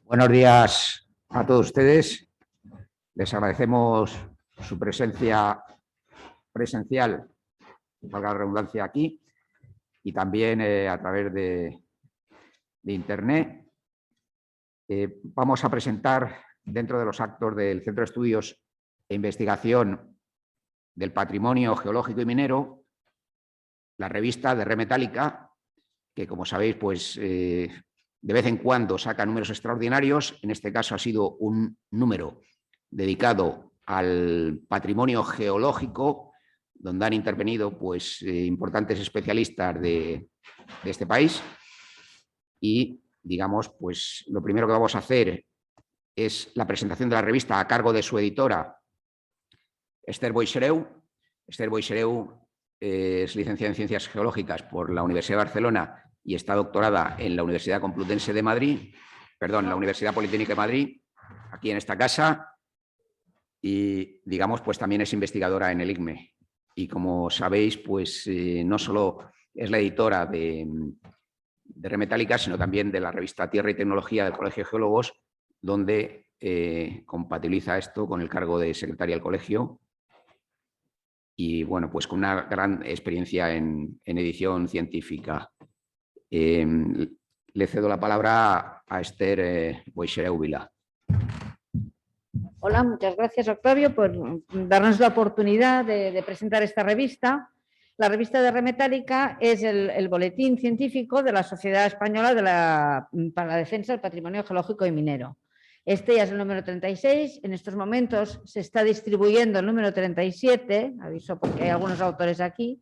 Buenos días a todos ustedes. Les agradecemos su presencia presencial, valga la redundancia, aquí y también a través de Internet. Vamos a presentar dentro de los actos del Centro de Estudios e Investigación del Patrimonio Geológico y Minero la revista de Red Metálica, que como sabéis, pues de vez en cuando saca números extraordinarios. En este caso ha sido un número dedicado al patrimonio geológico, donde han intervenido pues, importantes especialistas de este país. Y, digamos, pues lo primero que vamos a hacer es la presentación de la revista a cargo de su editora, Esther Boixereu. Esther Boixereu es licenciada en Ciencias Geológicas por la Universidad de Barcelona y está doctorada en la Universidad Complutense de Madrid, perdón, la Universidad Politécnica de Madrid, aquí en esta casa, y digamos, pues también es investigadora en el ICME. Y como sabéis, pues no solo es la editora de Red Metálica, sino también de la revista Tierra y Tecnología del Colegio de Geólogos, donde compatibiliza esto con el cargo de secretaria del colegio. Y bueno, pues con una gran experiencia en edición científica. Le cedo la palabra a Esther Boixereu Vila. Hola, muchas gracias, Octavio, por darnos la oportunidad de presentar esta revista. La revista de Red Metálica es el boletín científico de la Sociedad Española para la Defensa del Patrimonio Geológico y Minero. Este ya es el número 36, en estos momentos se está distribuyendo el número 37, aviso porque hay algunos autores aquí,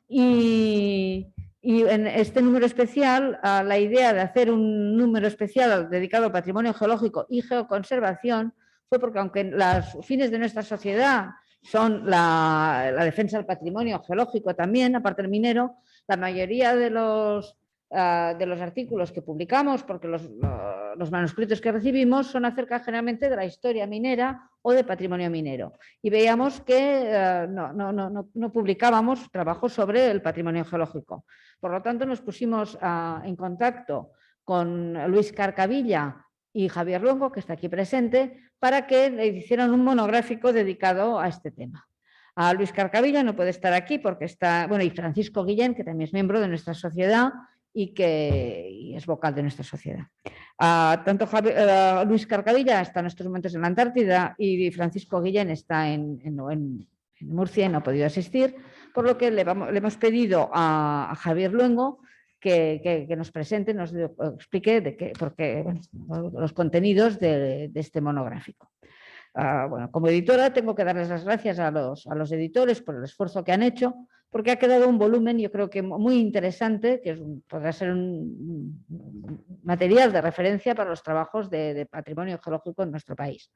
y en este número especial, la idea de hacer un número especial dedicado al patrimonio geológico y geoconservación fue porque, aunque los fines de nuestra sociedad son la defensa del patrimonio geológico también, aparte del minero, la mayoría de los artículos que publicamos, porque los manuscritos que recibimos son acerca generalmente de la historia minera o de patrimonio minero. Y veíamos que no publicábamos trabajos sobre el patrimonio geológico. Por lo tanto, nos pusimos en contacto con Luis Carcavilla y Javier Luengo, que está aquí presente, para que le hicieran un monográfico dedicado a este tema. A Luis Carcavilla no puede estar aquí porque está, bueno, y Francisco Guillén, que también es miembro de nuestra sociedad y que es vocal de nuestra sociedad. Tanto Luis Carcavilla está en estos momentos en la Antártida y Francisco Guillén está en Murcia y no ha podido asistir, por lo que le hemos pedido a Javier Luengo que nos presente, nos explique los contenidos de este monográfico. Bueno, como editora tengo que darles las gracias a los editores por el esfuerzo que han hecho, porque ha quedado un volumen, yo creo que muy interesante, que podrá ser un material de referencia para los trabajos de patrimonio geológico en nuestro país.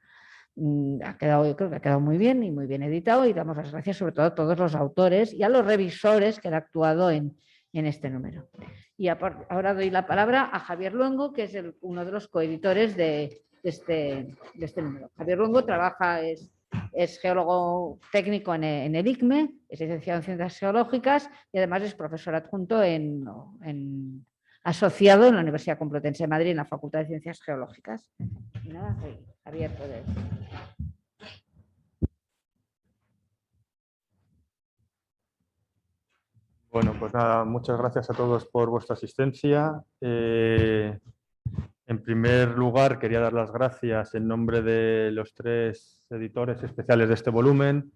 Yo creo que ha quedado muy bien y muy bien editado, y damos las gracias sobre todo a todos los autores y a los revisores que han actuado en este número. Y ahora doy la palabra a Javier Luengo, que es uno de los coeditores de este número. Javier Luengo es geólogo técnico en el ICME, es licenciado en Ciencias Geológicas y además es profesor adjunto asociado en la Universidad Complutense de Madrid en la Facultad de Ciencias Geológicas. Y nada, Javier, puedes. Bueno, pues nada, muchas gracias a todos por vuestra asistencia. En primer lugar, quería dar las gracias en nombre de los tres editores especiales de este volumen,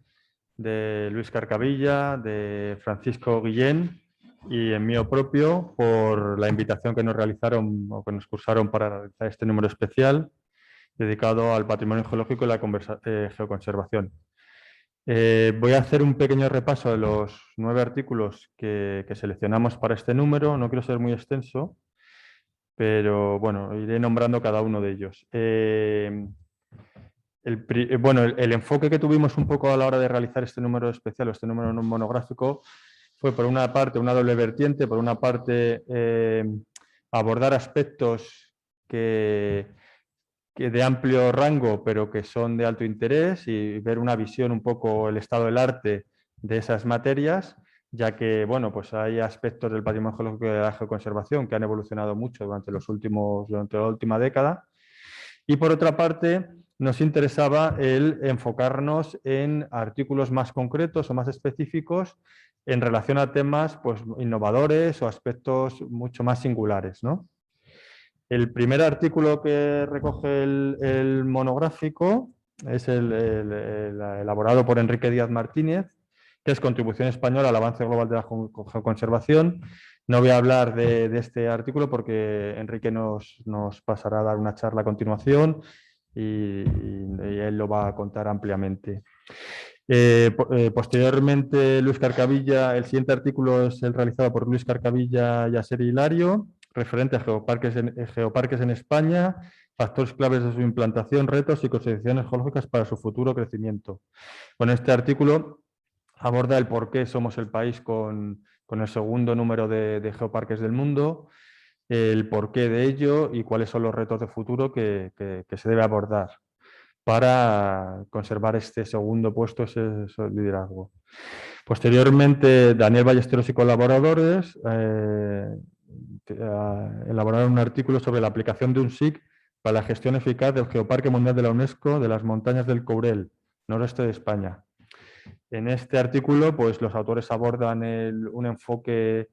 de Luis Carcavilla, de Francisco Guillén y en mío propio, por la invitación que nos realizaron o que nos cursaron para realizar este número especial dedicado al patrimonio geológico y la geoconservación. Voy a hacer un pequeño repaso de los 9 artículos que seleccionamos para este número. No quiero ser muy extenso, pero bueno, iré nombrando cada uno de ellos. El enfoque que tuvimos un poco a la hora de realizar este número especial, este número monográfico, fue por una parte una doble vertiente. Por una parte, abordar aspectos que de amplio rango, pero que son de alto interés, y ver una visión un poco el estado del arte de esas materias, ya que bueno, pues hay aspectos del patrimonio geológico y de la geoconservación que han evolucionado mucho durante la última década. Y por otra parte, nos interesaba el enfocarnos en artículos más concretos o más específicos en relación a temas pues, innovadores o aspectos mucho más singulares, ¿no? El primer artículo que recoge el monográfico es el elaborado por Enrique Díaz Martínez, que es Contribución española al avance global de la geoconservación. No voy a hablar de este artículo porque Enrique nos pasará a dar una charla a continuación y él lo va a contar ampliamente. Posteriormente, Luis Carcavilla, el siguiente artículo es el realizado por Luis Carcavilla y Aser Hilario, referente a geoparques en España, factores claves de su implantación, retos y consideraciones geológicas para su futuro crecimiento. Con este artículo aborda el por qué somos el país con el segundo número de geoparques del mundo, el porqué de ello y cuáles son los retos de futuro que se debe abordar para conservar este segundo puesto, ese liderazgo. Posteriormente, Daniel Ballesteros y colaboradores elaboraron un artículo sobre la aplicación de un SIC para la gestión eficaz del Geoparque Mundial de la UNESCO de las montañas del Courel, noroeste de España. En este artículo, pues, los autores abordan un enfoque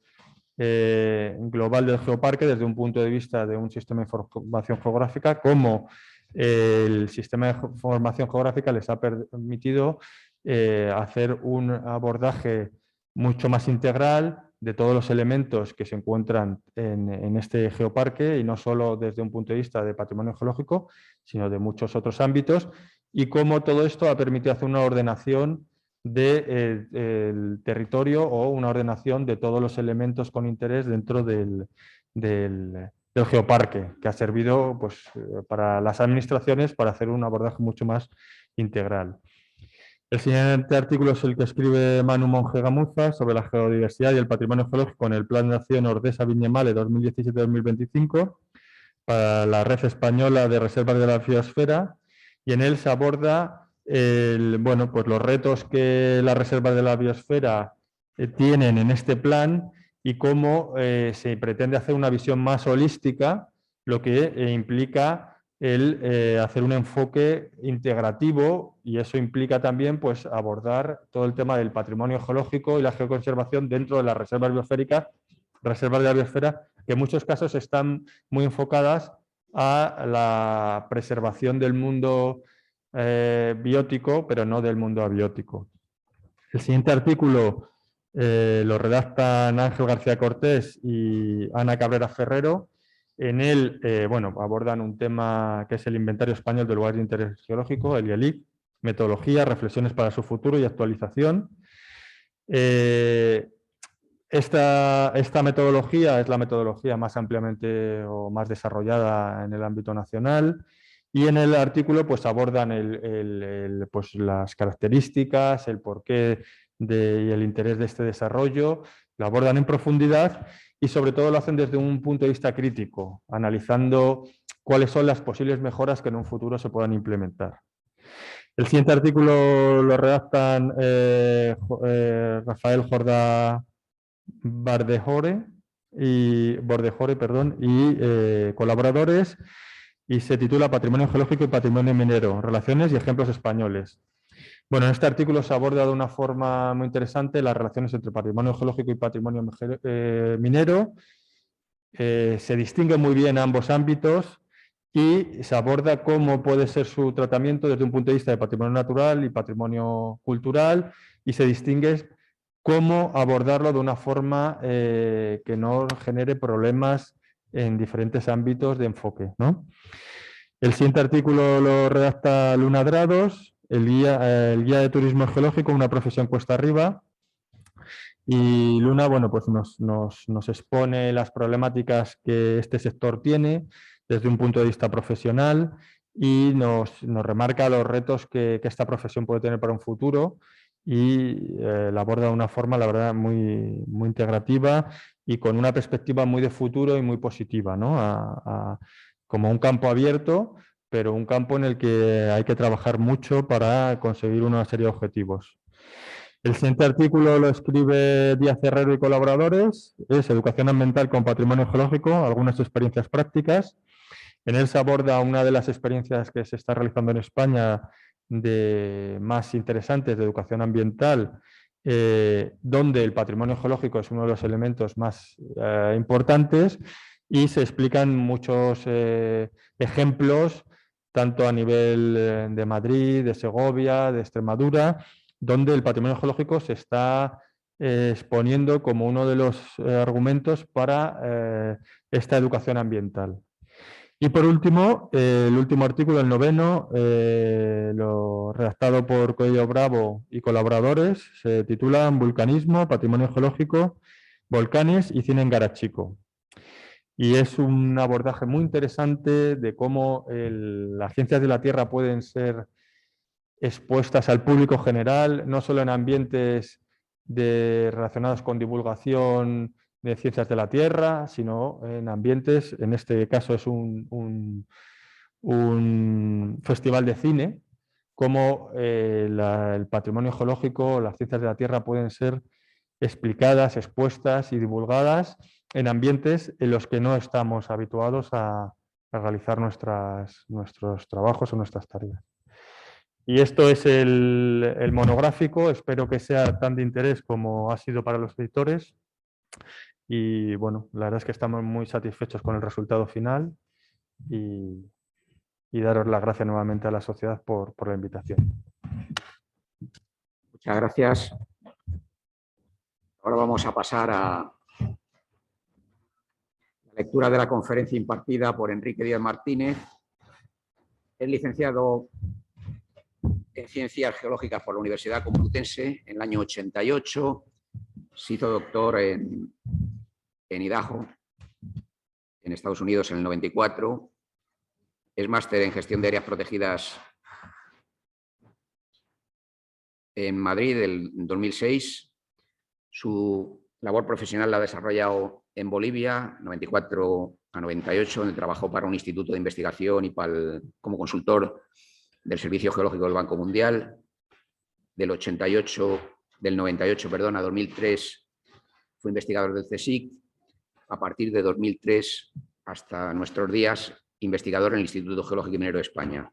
global del geoparque desde un punto de vista de un sistema de información geográfica, cómo el sistema de información geográfica les ha permitido hacer un abordaje mucho más integral de todos los elementos que se encuentran en este geoparque, y no solo desde un punto de vista de patrimonio geológico, sino de muchos otros ámbitos, y cómo todo esto ha permitido hacer una ordenación del territorio o una ordenación de todos los elementos con interés dentro del geoparque, que ha servido pues, para las administraciones para hacer un abordaje mucho más integral. El siguiente artículo es el que escribe Manu Monge Gamuza sobre la geodiversidad y el patrimonio geológico en el Plan de Acción Ordesa-Viñemale 2017-2025 para la Red Española de Reservas de la Biosfera, y en él se aborda pues los retos que las reservas de la biosfera tienen en este plan y cómo se pretende hacer una visión más holística, lo que implica hacer un enfoque integrativo, y eso implica también pues, abordar todo el tema del patrimonio geológico y la geoconservación dentro de las reservas biosféricas, reservas de la biosfera, que en muchos casos están muy enfocadas a la preservación del mundo biótico, pero no del mundo abiótico. El siguiente artículo lo redactan Ángel García Cortés y Ana Cabrera Ferrero. En él abordan un tema que es el Inventario Español de Lugares de Interés Geológico, el IELIC, metodología, reflexiones para su futuro y actualización. Esta metodología es la metodología más ampliamente o más desarrollada en el ámbito nacional, y en el artículo pues, abordan pues, las características, el porqué y el interés de este desarrollo, lo abordan en profundidad y sobre todo lo hacen desde un punto de vista crítico, analizando cuáles son las posibles mejoras que en un futuro se puedan implementar. El siguiente artículo lo redactan Rafael Jordá Bordejore y colaboradores, y se titula Patrimonio geológico y patrimonio minero, relaciones y ejemplos españoles. Bueno, en este artículo se aborda de una forma muy interesante las relaciones entre patrimonio geológico y patrimonio minero. Se distinguen muy bien ambos ámbitos y se aborda cómo puede ser su tratamiento desde un punto de vista de patrimonio natural y patrimonio cultural, y se distingue cómo abordarlo de una forma que no genere problemas en diferentes ámbitos de enfoque, ¿no? El siguiente artículo lo redacta Luna Drados, el guía de turismo geológico, una profesión cuesta arriba. Y Luna, bueno, pues nos expone las problemáticas que este sector tiene desde un punto de vista profesional, y nos remarca los retos que esta profesión puede tener para un futuro, y la aborda de una forma, la verdad, muy, muy integrativa y con una perspectiva muy de futuro y muy positiva, ¿no? Como un campo abierto, pero un campo en el que hay que trabajar mucho para conseguir una serie de objetivos. El siguiente artículo lo escribe Díaz Herrero y colaboradores, es Educación ambiental con patrimonio geológico, algunas experiencias prácticas. En él se aborda una de las experiencias que se está realizando en España más interesantes de educación ambiental, donde el patrimonio geológico es uno de los elementos más importantes, y se explican muchos ejemplos, tanto a nivel de Madrid, de Segovia, de Extremadura, donde el patrimonio geológico se está exponiendo como uno de los argumentos para esta educación ambiental. Y por último, el último artículo, el 9º, lo redactado por Coello Bravo y colaboradores, se titula Vulcanismo, Patrimonio Geológico, Volcanes y Cine en Garachico. Y es un abordaje muy interesante de cómo las ciencias de la Tierra pueden ser expuestas al público general, no solo en ambientes relacionados con divulgación de ciencias de la Tierra, sino en ambientes, en este caso es un festival de cine, cómo el patrimonio geológico, las ciencias de la Tierra pueden ser explicadas, expuestas y divulgadas en ambientes en los que no estamos habituados a realizar nuestros trabajos o nuestras tareas. Y esto es el monográfico, espero que sea tan de interés como ha sido para los editores. Y bueno, la verdad es que estamos muy satisfechos con el resultado final y daros las gracias nuevamente a la sociedad por la invitación. Muchas gracias. Ahora vamos a pasar a la lectura de la conferencia impartida por Enrique Díaz Martínez. Es licenciado en Ciencias Geológicas por la Universidad Complutense en el año 88. Se hizo doctor en Idaho, en Estados Unidos, en el 94. Es máster en Gestión de Áreas Protegidas en Madrid en 2006. Su labor profesional la ha desarrollado en Bolivia, 94 a 98, donde trabajó para un instituto de investigación y como consultor del Servicio Geológico del Banco Mundial. Del 98 a 2003 fue investigador del CSIC. A partir de 2003 hasta nuestros días, investigador en el Instituto Geológico y Minero de España.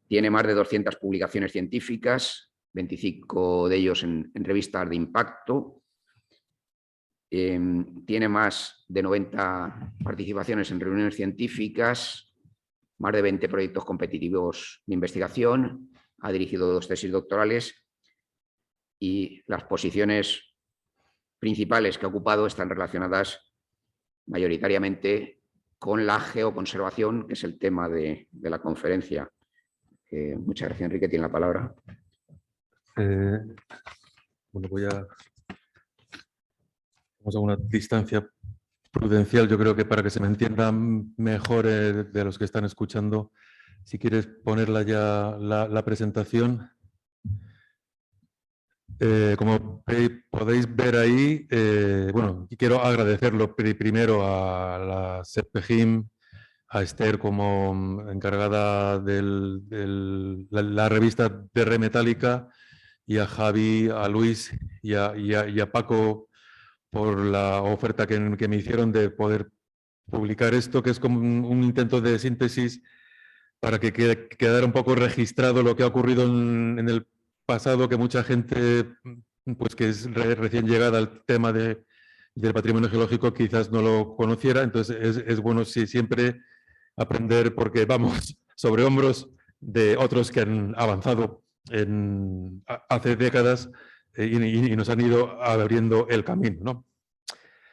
Tiene más de 200 publicaciones científicas, 25 de ellos en revistas de impacto. Tiene más de 90 participaciones en reuniones científicas, más de 20 proyectos competitivos de investigación, ha dirigido 2 tesis doctorales y las posiciones principales que ha ocupado están relacionadas mayoritariamente con la geoconservación, que es el tema de la conferencia. Muchas gracias, Enrique, tiene la palabra. Bueno, vamos a una distancia prudencial, yo creo que para que se me entienda mejor de los que están escuchando. Si quieres ponerla ya la presentación. Como podéis ver ahí, bueno, quiero agradecerlo primero a la SEPGIM, a Esther como encargada de la revista de Remetálica, y a Javi, a Luis y a Paco por la oferta que me hicieron de poder publicar esto, que es como un intento de síntesis para que quedara un poco registrado lo que ha ocurrido en el pasado, que mucha gente pues que es recién llegada al tema del patrimonio geológico quizás no lo conociera. Entonces es bueno siempre aprender, porque vamos sobre hombros de otros que han avanzado hace décadas y nos han ido abriendo el camino, ¿no?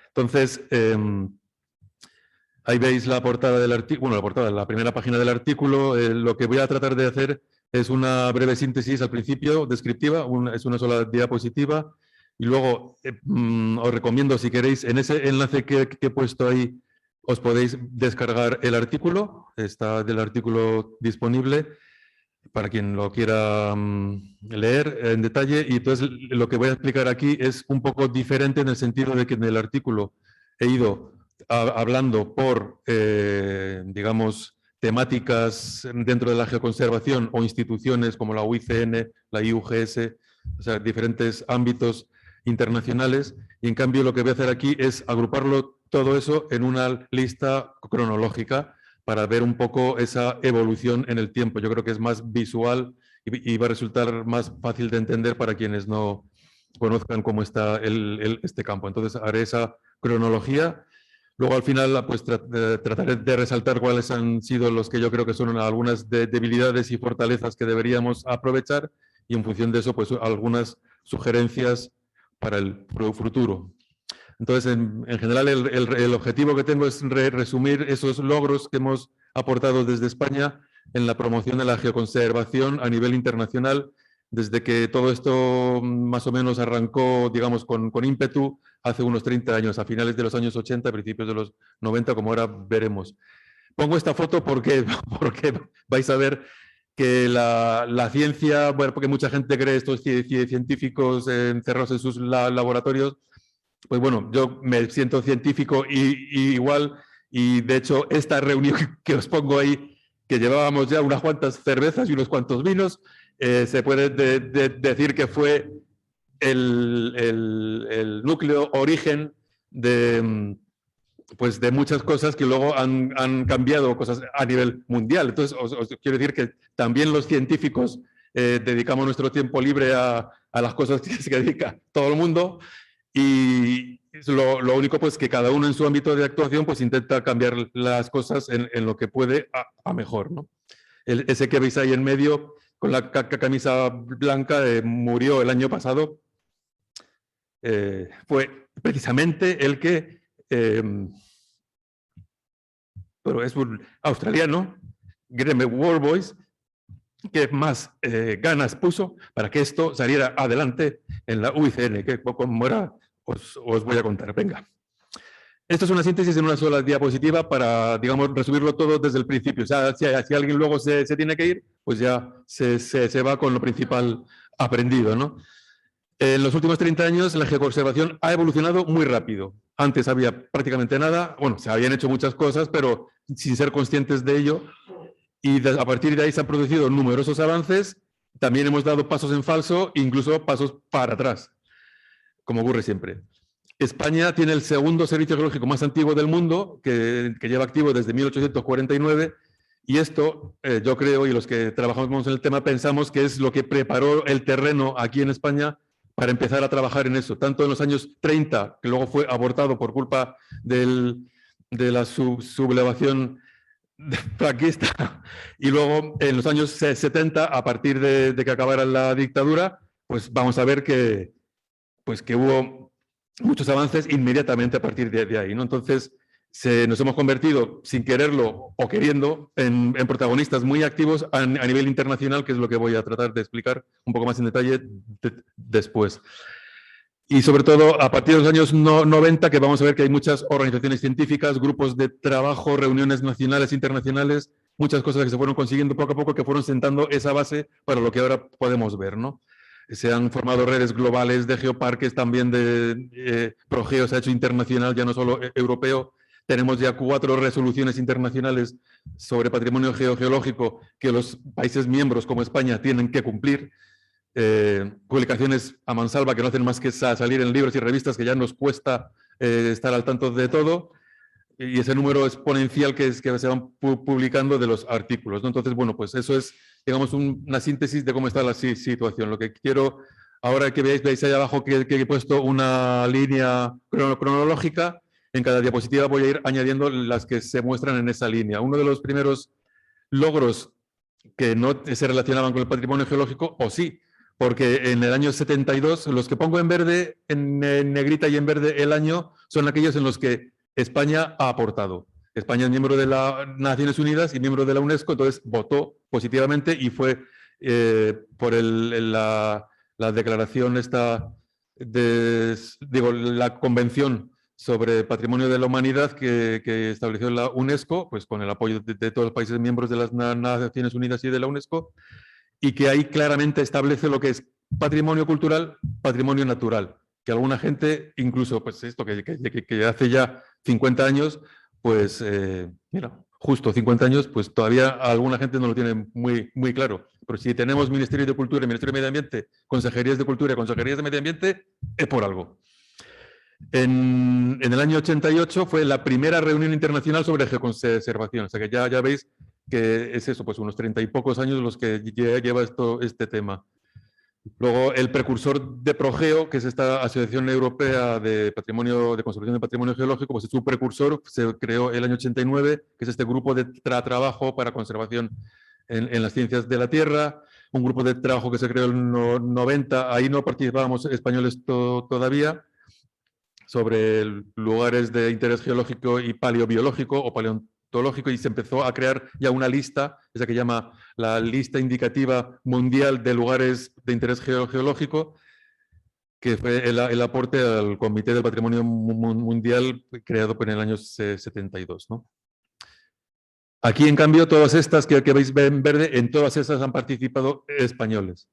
Entonces, ahí veis la portada del artículo, bueno, la primera página del artículo. Lo que voy a tratar de hacer es una breve síntesis al principio, descriptiva, es una sola diapositiva, y luego os recomiendo, si queréis, en ese enlace que he puesto ahí, os podéis descargar el artículo, está del artículo disponible para quien lo quiera leer en detalle. Y entonces lo que voy a explicar aquí es un poco diferente, en el sentido de que en el artículo he ido hablando por, digamos, temáticas dentro de la geoconservación o instituciones como la UICN, la IUGS, o sea, diferentes ámbitos internacionales, y en cambio lo que voy a hacer aquí es agruparlo todo eso en una lista cronológica para ver un poco esa evolución en el tiempo. Yo creo que es más visual y va a resultar más fácil de entender para quienes no conozcan cómo está este campo. Entonces haré esa cronología. Luego al final pues trataré de resaltar cuáles han sido los que yo creo que son algunas debilidades y fortalezas que deberíamos aprovechar y en función de eso pues algunas sugerencias para el futuro. Entonces, en general, el objetivo que tengo es resumir esos logros que hemos aportado desde España en la promoción de la geoconservación a nivel internacional, desde que todo esto más o menos arrancó, digamos, con ímpetu hace unos 30 años, a finales de los años 80, principios de los 90, como ahora veremos. Pongo esta foto porque vais a ver que la ciencia, bueno, porque mucha gente cree estos científicos encerrados en sus laboratorios. Pues bueno, yo me siento científico y igual, y de hecho esta reunión que os pongo ahí, que llevábamos ya unas cuantas cervezas y unos cuantos vinos, se puede decir que fue el núcleo origen pues de muchas cosas que luego han cambiado cosas a nivel mundial. Entonces, os quiero decir que también los científicos dedicamos nuestro tiempo libre a las cosas que se dedica todo el mundo. Y lo único pues que cada uno en su ámbito de actuación pues intenta cambiar las cosas en lo que puede a mejor, ¿no? Ese que veis ahí en medio con la camisa blanca murió el año pasado. Fue precisamente el que pero es un australiano, Greme Worboys, que más ganas puso para que esto saliera adelante en la UICN, que como era, os voy a contar. Venga. Esto es una síntesis en una sola diapositiva para, digamos, resumirlo todo desde el principio. O sea, si alguien luego se tiene que ir, pues ya se va con lo principal aprendido, ¿no? En los últimos 30 años la geoconservación ha evolucionado muy rápido. Antes había prácticamente nada, bueno, se habían hecho muchas cosas, pero sin ser conscientes de ello. Y a partir de ahí se han producido numerosos avances. También hemos dado pasos en falso, incluso pasos para atrás, como ocurre siempre. España tiene el segundo servicio geológico más antiguo del mundo, que lleva activo desde 1849, y esto, yo creo, y los que trabajamos en el tema, pensamos que es lo que preparó el terreno aquí en España para empezar a trabajar en eso, tanto en los años 30, que luego fue abortado por culpa de la sublevación franquista, y luego en los años 70, a partir de que acabara la dictadura, pues vamos a ver que hubo muchos avances inmediatamente a partir de ahí, ¿no? Entonces, nos hemos convertido, sin quererlo o queriendo, en protagonistas muy activos a nivel internacional, que es lo que voy a tratar de explicar un poco más en detalle después. Y sobre todo, a partir de los años 90, que vamos a ver que hay muchas organizaciones científicas, grupos de trabajo, reuniones nacionales, internacionales, muchas cosas que se fueron consiguiendo poco a poco, que fueron sentando esa base para lo que ahora podemos ver, ¿no? Se han formado redes globales de geoparques, también de ProGeo se ha hecho internacional, ya no solo europeo. Tenemos ya 4 resoluciones internacionales sobre patrimonio geológico que los países miembros como España tienen que cumplir. Publicaciones a mansalva que no hacen más que salir en libros y revistas, que ya nos cuesta estar al tanto de todo, y ese número exponencial que se van publicando de los artículos, ¿no? Entonces, bueno, pues eso es, digamos, una síntesis de cómo está la situación. Lo que quiero ahora que veáis ahí abajo que he puesto una línea cronológica. En cada diapositiva voy a ir añadiendo las que se muestran en esa línea. Uno de los primeros logros que no se relacionaban con el patrimonio geológico, o sí, porque en el año 72, los que pongo en verde, en negrita y en verde el año, son aquellos en los que España ha aportado. España es miembro de las Naciones Unidas y miembro de la UNESCO, entonces votó positivamente y fue por la declaración esta, la convención sobre patrimonio de la humanidad que estableció la UNESCO, pues con el apoyo de todos los países miembros de las Naciones Unidas y de la UNESCO, y que ahí claramente establece lo que es patrimonio cultural, patrimonio natural, que alguna gente, incluso pues esto que hace ya 50 años, pues mira, justo 50 años, pues todavía alguna gente no lo tiene muy claro. Pero si tenemos Ministerio de Cultura y Ministerio de Medio Ambiente, Consejerías de Cultura y Consejerías de Medio Ambiente, es por algo. En el año 88 fue la primera reunión internacional sobre geoconservación. O sea que ya veis que es eso, pues unos 30 y pocos años los que lleva este tema. Luego, el precursor de Progeo, que es esta Asociación Europea de Conservación de Patrimonio Geológico, pues es su precursor, se creó el año 89, que es este grupo de trabajo para conservación en las ciencias de la Tierra, un grupo de trabajo que se creó en el 90, ahí no participábamos españoles todavía, sobre lugares de interés geológico y paleobiológico o paleontológico, y se empezó a crear ya una lista, esa que llama la lista indicativa mundial de lugares de interés geológico, que fue el aporte al Comité del Patrimonio Mundial creado en el año 72, ¿no? Aquí, en cambio, todas estas que veis en verde, en todas esas han participado españoles.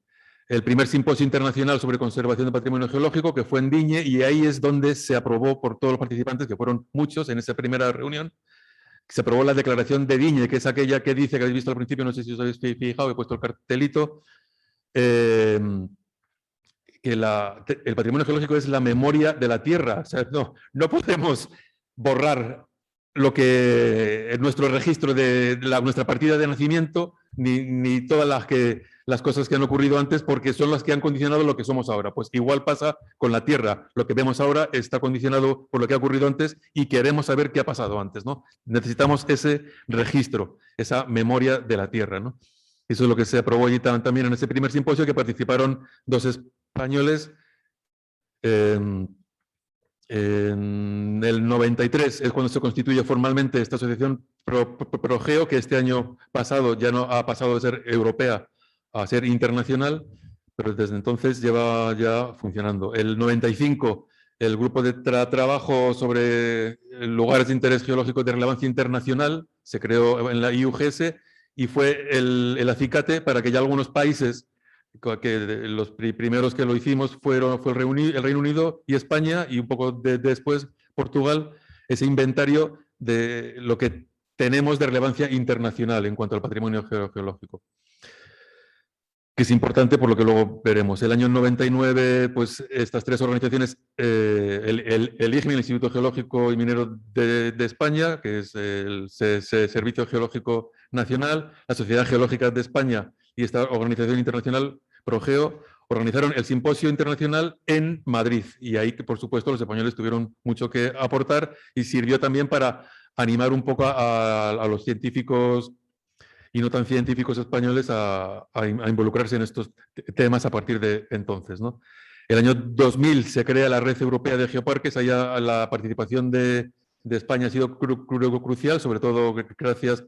El primer simposio internacional sobre conservación de patrimonio geológico, que fue en Digne, y ahí es donde se aprobó por todos los participantes, que fueron muchos en esa primera reunión, se aprobó la declaración de Digne, que es aquella que dice, que habéis visto al principio, no sé si os habéis fijado, he puesto el cartelito, que el patrimonio geológico es la memoria de la Tierra. O sea, no podemos borrar lo que es nuestro registro de nuestra partida de nacimiento, ni todas las cosas que han ocurrido antes, porque son las que han condicionado lo que somos ahora. Pues igual pasa con la Tierra. Lo que vemos ahora está condicionado por lo que ha ocurrido antes y queremos saber qué ha pasado antes, ¿no? Necesitamos ese registro, esa memoria de la Tierra, ¿no? Eso es lo que se aprobó allí también en ese primer simposio, que participaron 2 españoles. En el 93 es cuando se constituye formalmente esta asociación Progeo, que este año pasado ya no ha pasado de ser europea a ser internacional, pero desde entonces lleva ya funcionando. El 95, el grupo de trabajo sobre lugares de interés geológico de relevancia internacional se creó en la IUGS y fue el acicate para que ya algunos países, que los primeros que lo hicimos fue el Reino Unido y España, y un poco después Portugal, ese inventario de lo que tenemos de relevancia internacional en cuanto al patrimonio geológico, que es importante por lo que luego veremos. El año 99, pues estas 3 organizaciones, el IGMI, el Instituto Geológico y Minero de España, que es el Servicio Geológico Nacional, la Sociedad Geológica de España y esta organización internacional, Progeo, organizaron el simposio internacional en Madrid. Y ahí, por supuesto, los españoles tuvieron mucho que aportar y sirvió también para animar un poco a los científicos y no tan científicos españoles a involucrarse en estos temas a partir de entonces, ¿no? El año 2000 se crea la Red Europea de Geoparques. Allá la participación de España ha sido crucial, sobre todo gracias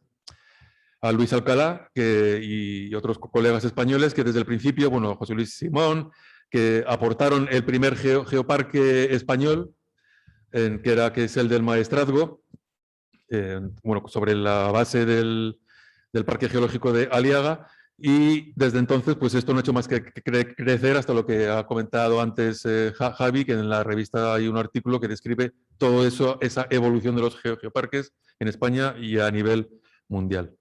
a Luis Alcalá y otros colegas españoles que desde el principio, bueno, José Luis Simón, que aportaron el primer geoparque español, que es el del Maestrazgo, bueno, sobre la base del Parque Geológico de Aliaga, y desde entonces pues esto no ha hecho más que crecer hasta lo que ha comentado antes Javi, que en la revista hay un artículo que describe todo eso, esa evolución de los geoparques en España y a nivel mundial.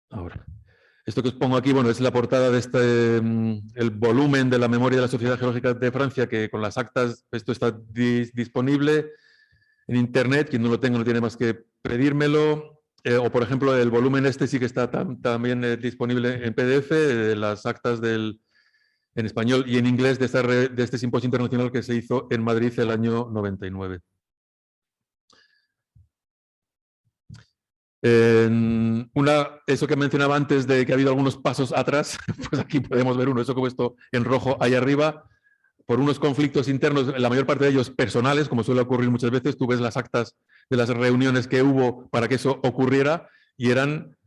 Ahora, esto que os pongo aquí, bueno, es la portada de el volumen de la memoria de la Sociedad Geológica de Francia, que con las actas, esto está disponible en internet. Quien no lo tenga no tiene más que pedírmelo. O, por ejemplo, el volumen este sí que está también disponible en PDF, las actas en español y en inglés de este simposio internacional que se hizo en Madrid el año 99. Eso que mencionaba antes de que ha habido algunos pasos atrás, pues aquí podemos ver uno, eso que he puesto en rojo ahí arriba, por unos conflictos internos, la mayor parte de ellos personales, como suele ocurrir muchas veces. Tú ves las actas de las reuniones que hubo para que eso ocurriera y eran,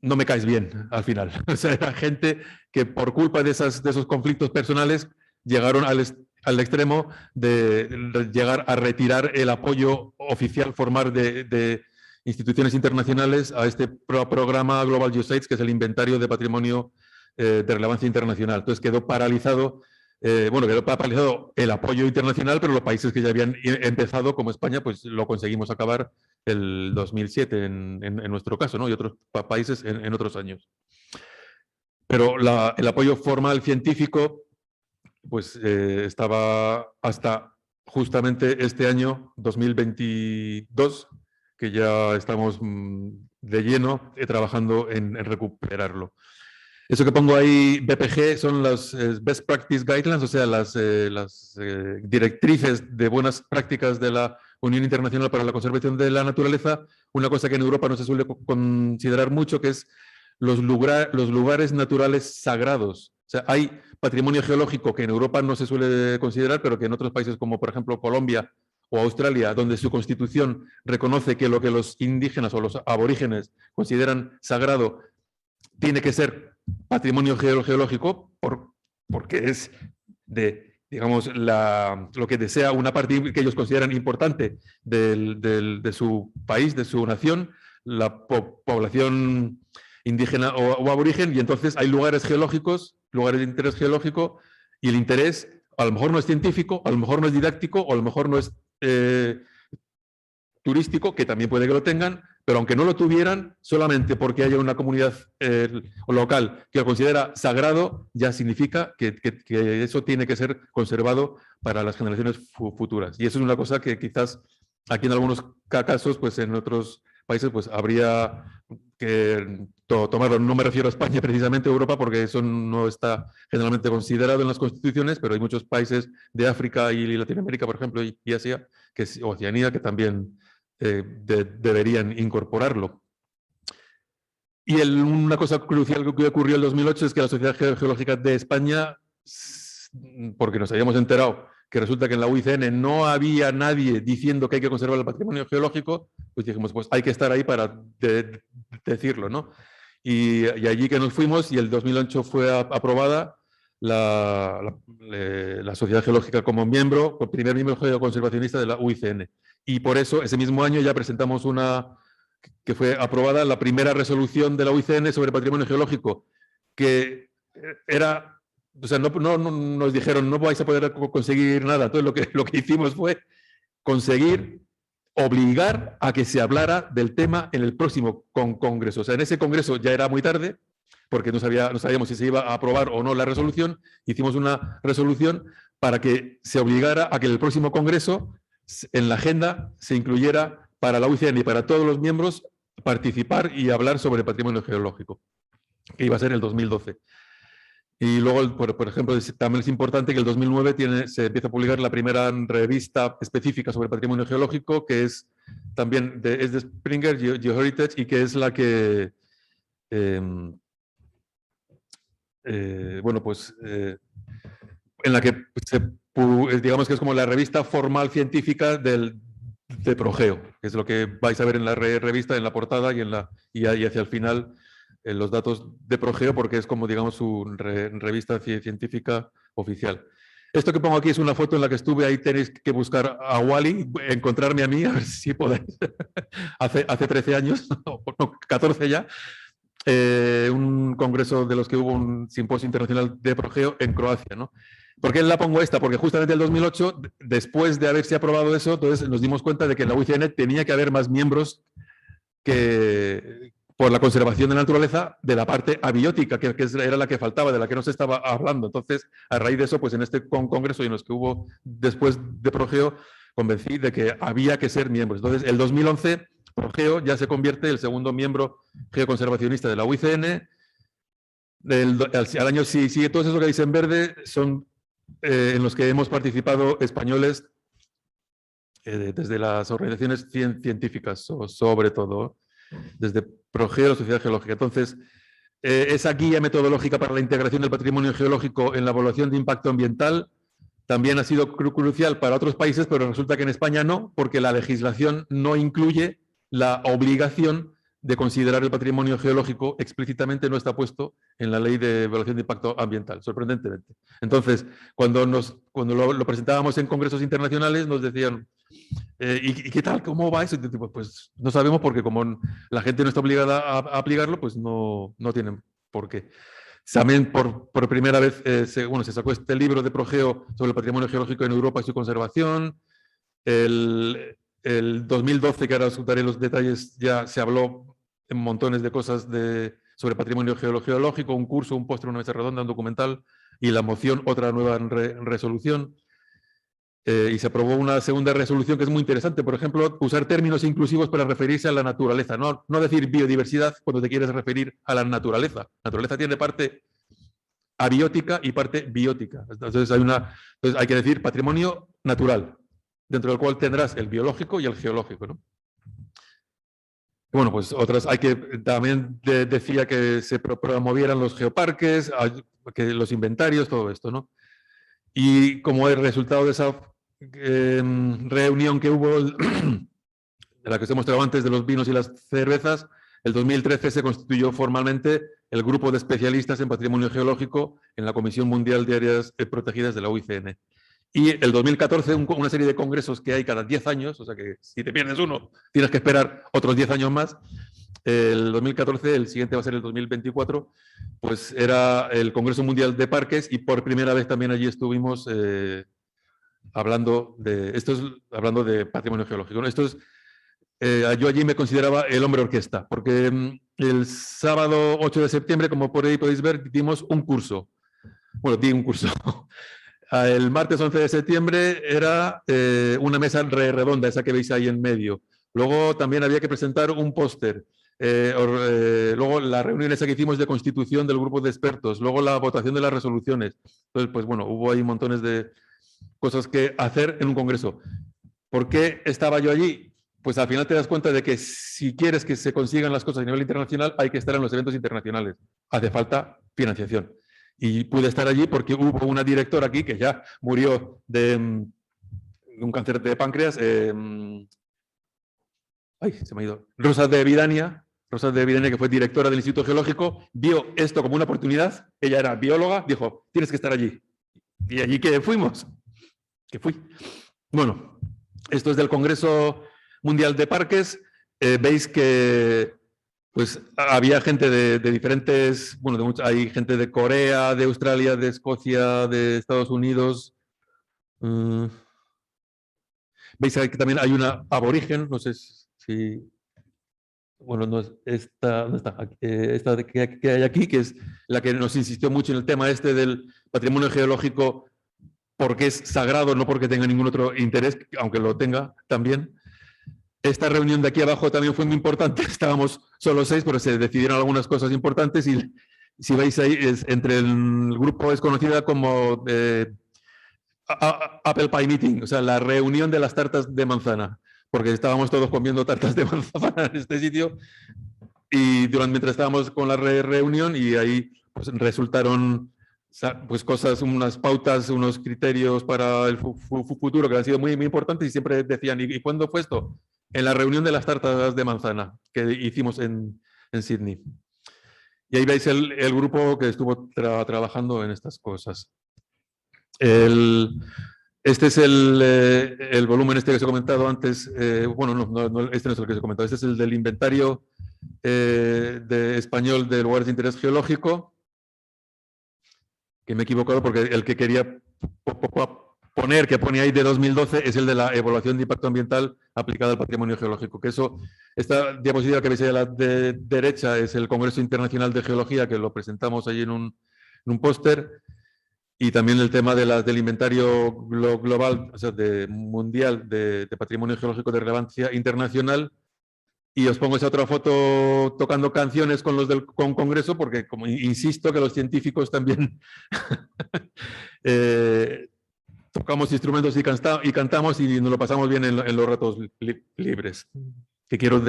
no me caes bien al final. O sea, era gente que por culpa de esos conflictos personales llegaron al extremo de llegar a retirar el apoyo oficial formal de instituciones internacionales a este programa Global Geosites, que es el inventario de patrimonio de relevancia internacional. Entonces quedó paralizado, quedó paralizado el apoyo internacional, pero los países que ya habían empezado, como España, pues lo conseguimos acabar el 2007 en nuestro caso, ¿no? Y otros países en otros años. Pero el apoyo formal científico pues estaba hasta justamente este año 2022, que ya estamos de lleno trabajando en recuperarlo. Eso que pongo ahí, BPG, son las Best Practice Guidelines, o sea, las directrices de buenas prácticas de la Unión Internacional para la Conservación de la Naturaleza. Una cosa que en Europa no se suele considerar mucho, que es los lugares naturales sagrados. O sea, hay patrimonio geológico que en Europa no se suele considerar, pero que en otros países como, por ejemplo, Colombia o Australia, donde su constitución reconoce que lo que los indígenas o los aborígenes consideran sagrado tiene que ser patrimonio geológico porque es de, digamos, lo que desea una parte que ellos consideran importante de su país, de su nación, la población indígena o aborigen, y entonces hay lugares geológicos, lugares de interés geológico, y el interés a lo mejor no es científico, a lo mejor no es didáctico, o a lo mejor no es turístico, que también puede que lo tengan, pero aunque no lo tuvieran, solamente porque haya una comunidad local que lo considera sagrado, ya significa que eso tiene que ser conservado para las generaciones futuras. Y eso es una cosa que quizás aquí en algunos casos, pues en otros países, pues habría que tomarlo. No me refiero a España, precisamente a Europa, porque eso no está generalmente considerado en las constituciones, pero hay muchos países de África y Latinoamérica, por ejemplo, y Asia, o Oceanía, que también deberían incorporarlo. Y una cosa crucial que ocurrió en el 2008 es que la Sociedad Geológica de España, porque nos habíamos enterado que resulta que en la UICN no había nadie diciendo que hay que conservar el patrimonio geológico, pues dijimos, pues hay que estar ahí para decirlo, ¿no? Y allí que nos fuimos, y el 2008 fue aprobada la Sociedad Geológica como miembro, el primer miembro geoconservacionista de la UICN. Y por eso, ese mismo año ya presentamos que fue aprobada la primera resolución de la UICN sobre patrimonio geológico, que era, o sea, no nos dijeron, no vais a poder conseguir nada. Entonces lo que hicimos fue conseguir obligar a que se hablara del tema en el próximo congreso. O sea, en ese congreso ya era muy tarde, porque no sabíamos si se iba a aprobar o no la resolución. Hicimos una resolución para que se obligara a que en el próximo congreso, en la agenda, se incluyera para la UICN y para todos los miembros participar y hablar sobre patrimonio geológico, que iba a ser el 2012. Y luego, por ejemplo, también es importante que el 2009 se empieza a publicar la primera revista específica sobre patrimonio geológico, que es también es de Springer, GeoHeritage, y que es la que, bueno, pues, en la que digamos que es como la revista formal científica de Progeo, que es lo que vais a ver en la revista, en la portada y hacia el final, los datos de Progeo, porque es como, digamos, su revista científica oficial. Esto que pongo aquí es una foto en la que estuve, ahí tenéis que buscar a Wally, encontrarme a mí, a ver si podéis. hace 13 años, no, 14 ya, un congreso de los que hubo, un simposio internacional de Progeo en Croacia, ¿no? ¿Por qué la pongo esta? Porque justamente en el 2008, después de haberse aprobado eso, entonces nos dimos cuenta de que en la UICN tenía que haber más miembros por la conservación de la naturaleza de la parte abiótica, que era la que faltaba, de la que no se estaba hablando. Entonces, a raíz de eso, pues en este congreso y en los que hubo después de Progeo, convencí de que había que ser miembros. Entonces, el 2011, Progeo ya se convierte en el segundo miembro geoconservacionista de la UICN. Al año sigue todo eso que dice en verde, son en los que hemos participado españoles desde las organizaciones científicas, sobre todo, desde Progeo, la Sociedad Geológica. Entonces, esa guía metodológica para la integración del patrimonio geológico en la evaluación de impacto ambiental también ha sido crucial para otros países, pero resulta que en España no, porque la legislación no incluye la obligación de considerar el patrimonio geológico, explícitamente no está puesto en la ley de evaluación de impacto ambiental, sorprendentemente. Entonces, cuando lo presentábamos en congresos internacionales, nos decían, ¿y qué tal? ¿Cómo va eso? Pues no sabemos, porque como la gente no está obligada a aplicarlo, pues no tienen por qué. También por primera vez se sacó este libro de Progeo sobre el patrimonio geológico en Europa y su conservación. El 2012, que ahora os contaré los detalles, ya se habló en montones de cosas sobre patrimonio geológico, un curso, un póster, una mesa redonda, un documental y la moción, otra nueva resolución. Y se aprobó una segunda resolución que es muy interesante, por ejemplo, usar términos inclusivos para referirse a la naturaleza, no decir biodiversidad cuando te quieres referir a la naturaleza. La naturaleza tiene parte abiótica y parte biótica. Entonces hay que decir patrimonio natural, dentro del cual tendrás el biológico y el geológico, ¿no? Bueno, pues otras, también decía que se promovieran los geoparques, que los inventarios, todo esto, ¿no? Y como el resultado de esa reunión que hubo, de la que os he mostrado antes, de los vinos y las cervezas, el 2013 se constituyó formalmente el grupo de especialistas en patrimonio geológico en la Comisión Mundial de Áreas Protegidas de la UICN. Y el 2014, una serie de congresos que hay cada 10 años, o sea que si te pierdes uno, tienes que esperar otros 10 años más. El 2014, el siguiente va a ser el 2024, pues era el Congreso Mundial de Parques y por primera vez también allí estuvimos hablando de patrimonio geológico. Yo allí me consideraba el hombre orquesta, porque el sábado 8 de septiembre, como por ahí podéis ver, dimos un curso. Bueno, di un curso. El martes 11 de septiembre era una mesa redonda, esa que veis ahí en medio. Luego también había que presentar un póster. Luego la reunión esa que hicimos de constitución del grupo de expertos. Luego la votación de las resoluciones. Entonces, pues bueno, hubo ahí montones de cosas que hacer en un congreso. ¿Por qué estaba yo allí? Pues al final te das cuenta de que si quieres que se consigan las cosas a nivel internacional, hay que estar en los eventos internacionales. Hace falta financiación. Y pude estar allí porque hubo una directora aquí que ya murió de un cáncer de páncreas. Ay, se me ha ido. Rosa de Vidania, que fue directora del Instituto Geológico, vio esto como una oportunidad. Ella era bióloga, dijo, tienes que estar allí. Y allí que fuimos. Que fui. Bueno, esto es del Congreso Mundial de Parques. Veis que pues había gente de diferentes, bueno, hay gente de Corea, de Australia, de Escocia, de Estados Unidos. Veis que también hay una aborigen, no sé si, bueno, no es esta, ¿dónde está? Esta que hay aquí, que es la que nos insistió mucho en el tema este del patrimonio geológico, porque es sagrado, no porque tenga ningún otro interés, aunque lo tenga también. Esta reunión de aquí abajo también fue muy importante, estábamos solo 6, pero se decidieron algunas cosas importantes y si veis ahí, entre el grupo es conocida como Apple Pie Meeting, o sea, la reunión de las tartas de manzana, porque estábamos todos comiendo tartas de manzana en este sitio y mientras estábamos con la reunión y ahí pues, resultaron pues, cosas, unas pautas, unos criterios para el futuro que han sido muy, muy importantes y siempre decían, ¿y cuándo fue esto? En la reunión de las tartas de manzana que hicimos en Sydney. Y ahí veis el grupo que estuvo trabajando en estas cosas. Este es el volumen este que os he comentado antes. Bueno, no, este no es el que os he comentado. Este es el del inventario de español de lugares de interés geológico. Que me he equivocado porque el que quería poner, que pone ahí de 2012, es el de la evaluación de impacto ambiental aplicada al patrimonio geológico. Que esta diapositiva que veis ahí a la derecha es el Congreso Internacional de Geología, que lo presentamos ahí en un póster, y también el tema del inventario global, o sea, mundial de patrimonio geológico de relevancia internacional. Y os pongo esa otra foto tocando canciones con los del Congreso, porque como insisto que los científicos también tocamos instrumentos y cantamos y nos lo pasamos bien en los ratos libres. Que quiero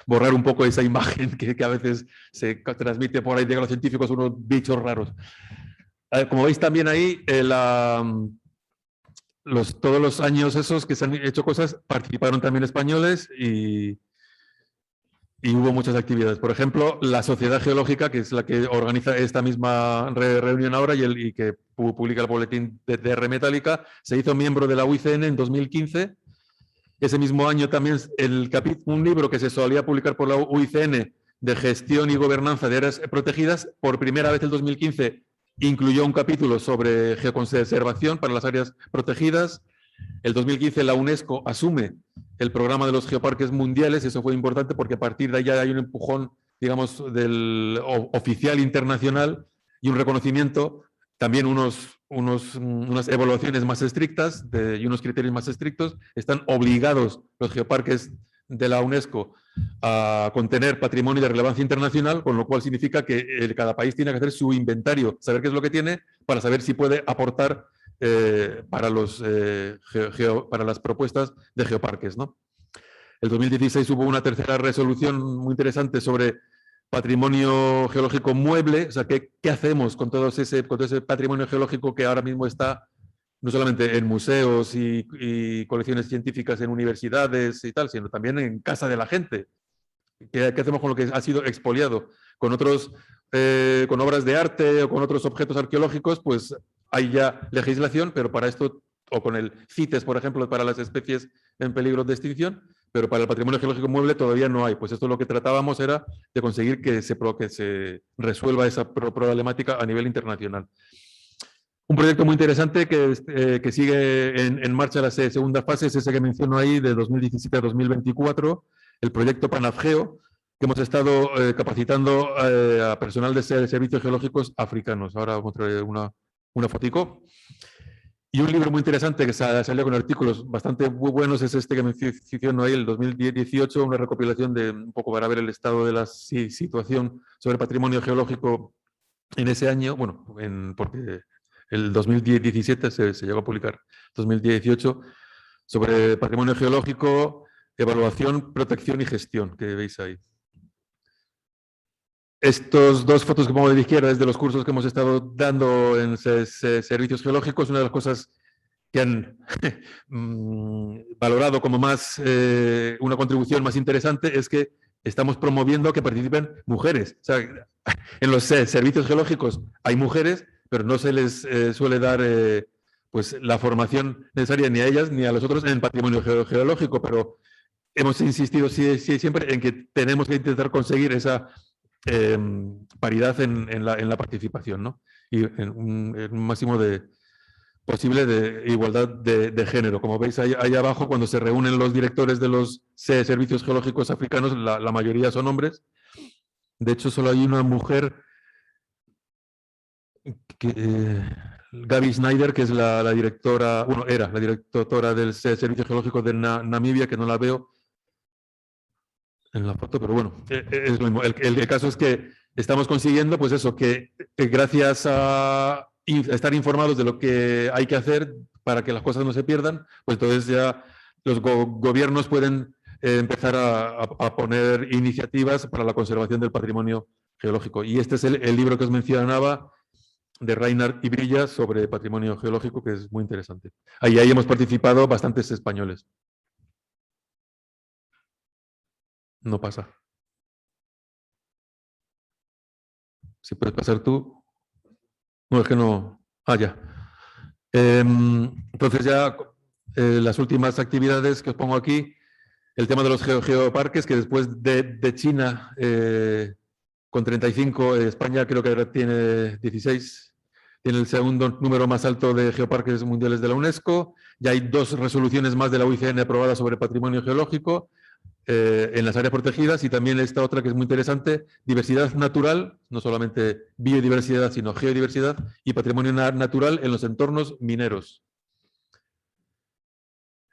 borrar un poco esa imagen que a veces se transmite por ahí de que los científicos son unos bichos raros. Como veis también ahí, todos los años esos que se han hecho cosas, participaron también españoles y hubo muchas actividades. Por ejemplo, la Sociedad Geológica, que es la que organiza esta misma reunión ahora y que publica el boletín de Remetálica, se hizo miembro de la UICN en 2015. Ese mismo año también un libro que se solía publicar por la UICN de gestión y gobernanza de áreas protegidas, por primera vez en 2015 incluyó un capítulo sobre geoconservación para las áreas protegidas. El 2015 la UNESCO asume el programa de los geoparques mundiales. Eso fue importante porque a partir de ahí hay un empujón digamos, oficial internacional y un reconocimiento, también unas evaluaciones más estrictas y unos criterios más estrictos. Están obligados los geoparques de la UNESCO a contener patrimonio de relevancia internacional, con lo cual significa que cada país tiene que hacer su inventario, saber qué es lo que tiene, para saber si puede aportar para las propuestas de geoparques, ¿no? El 2016 hubo una tercera resolución muy interesante sobre patrimonio geológico mueble, o sea, ¿qué hacemos con todo ese patrimonio geológico que ahora mismo está no solamente en museos y colecciones científicas en universidades y tal, sino también en casa de la gente? ¿Qué hacemos con lo que ha sido expoliado? Con obras de arte o con otros objetos arqueológicos, pues hay ya legislación, pero para esto, o con el CITES, por ejemplo, para las especies en peligro de extinción, pero para el patrimonio geológico mueble todavía no hay. Pues esto lo que tratábamos era de conseguir que se resuelva esa problemática a nivel internacional. Un proyecto muy interesante que sigue en marcha la segunda fase es ese que menciono ahí, de 2017 a 2024, el proyecto Panafgeo, que hemos estado capacitando a personal de servicios geológicos africanos. Ahora vamos a traer una fotico. Y un libro muy interesante que salió con artículos bastante muy buenos es este que menciono ahí, el 2018, una recopilación de un poco para ver el estado de la situación sobre patrimonio geológico en ese año, bueno, porque el 2017 se llegó a publicar, 2018, sobre patrimonio geológico, evaluación, protección y gestión, que veis ahí. Estos dos fotos que pongo de la izquierda es de los cursos que hemos estado dando en servicios geológicos. Una de las cosas que han valorado como una contribución más interesante es que estamos promoviendo que participen mujeres. O sea, en los servicios geológicos hay mujeres, pero no se les suele dar pues, la formación necesaria ni a ellas ni a los otros en el patrimonio geológico, pero hemos insistido siempre en que tenemos que intentar conseguir esa paridad en la participación, ¿no? Y en un máximo posible de igualdad de género. Como veis ahí abajo, cuando se reúnen los directores de los servicios geológicos africanos, la mayoría son hombres. De hecho, solo hay una mujer, Gaby Snyder, que es la directora, bueno, era la directora del Servicio Geológico de Namibia, que no la veo en la foto, pero bueno, es lo mismo. El caso es que estamos consiguiendo, pues eso, que gracias a estar informados de lo que hay que hacer para que las cosas no se pierdan, pues entonces ya los gobiernos pueden empezar a poner iniciativas para la conservación del patrimonio geológico. Y este es el libro que os mencionaba, de Reinhard y Brilla, sobre patrimonio geológico, que es muy interesante. Ahí hemos participado bastantes españoles. No pasa. Si puedes pasar tú. No, es que no. Ah, ya. Entonces ya las últimas actividades que os pongo aquí, el tema de los geoparques, que después de China con 35, España creo que ahora tiene 16, tiene el segundo número más alto de geoparques mundiales de la UNESCO. Ya hay 2 resoluciones más de la UICN aprobadas sobre patrimonio geológico en las áreas protegidas, y también esta otra que es muy interesante, diversidad natural, no solamente biodiversidad, sino geodiversidad y patrimonio natural en los entornos mineros.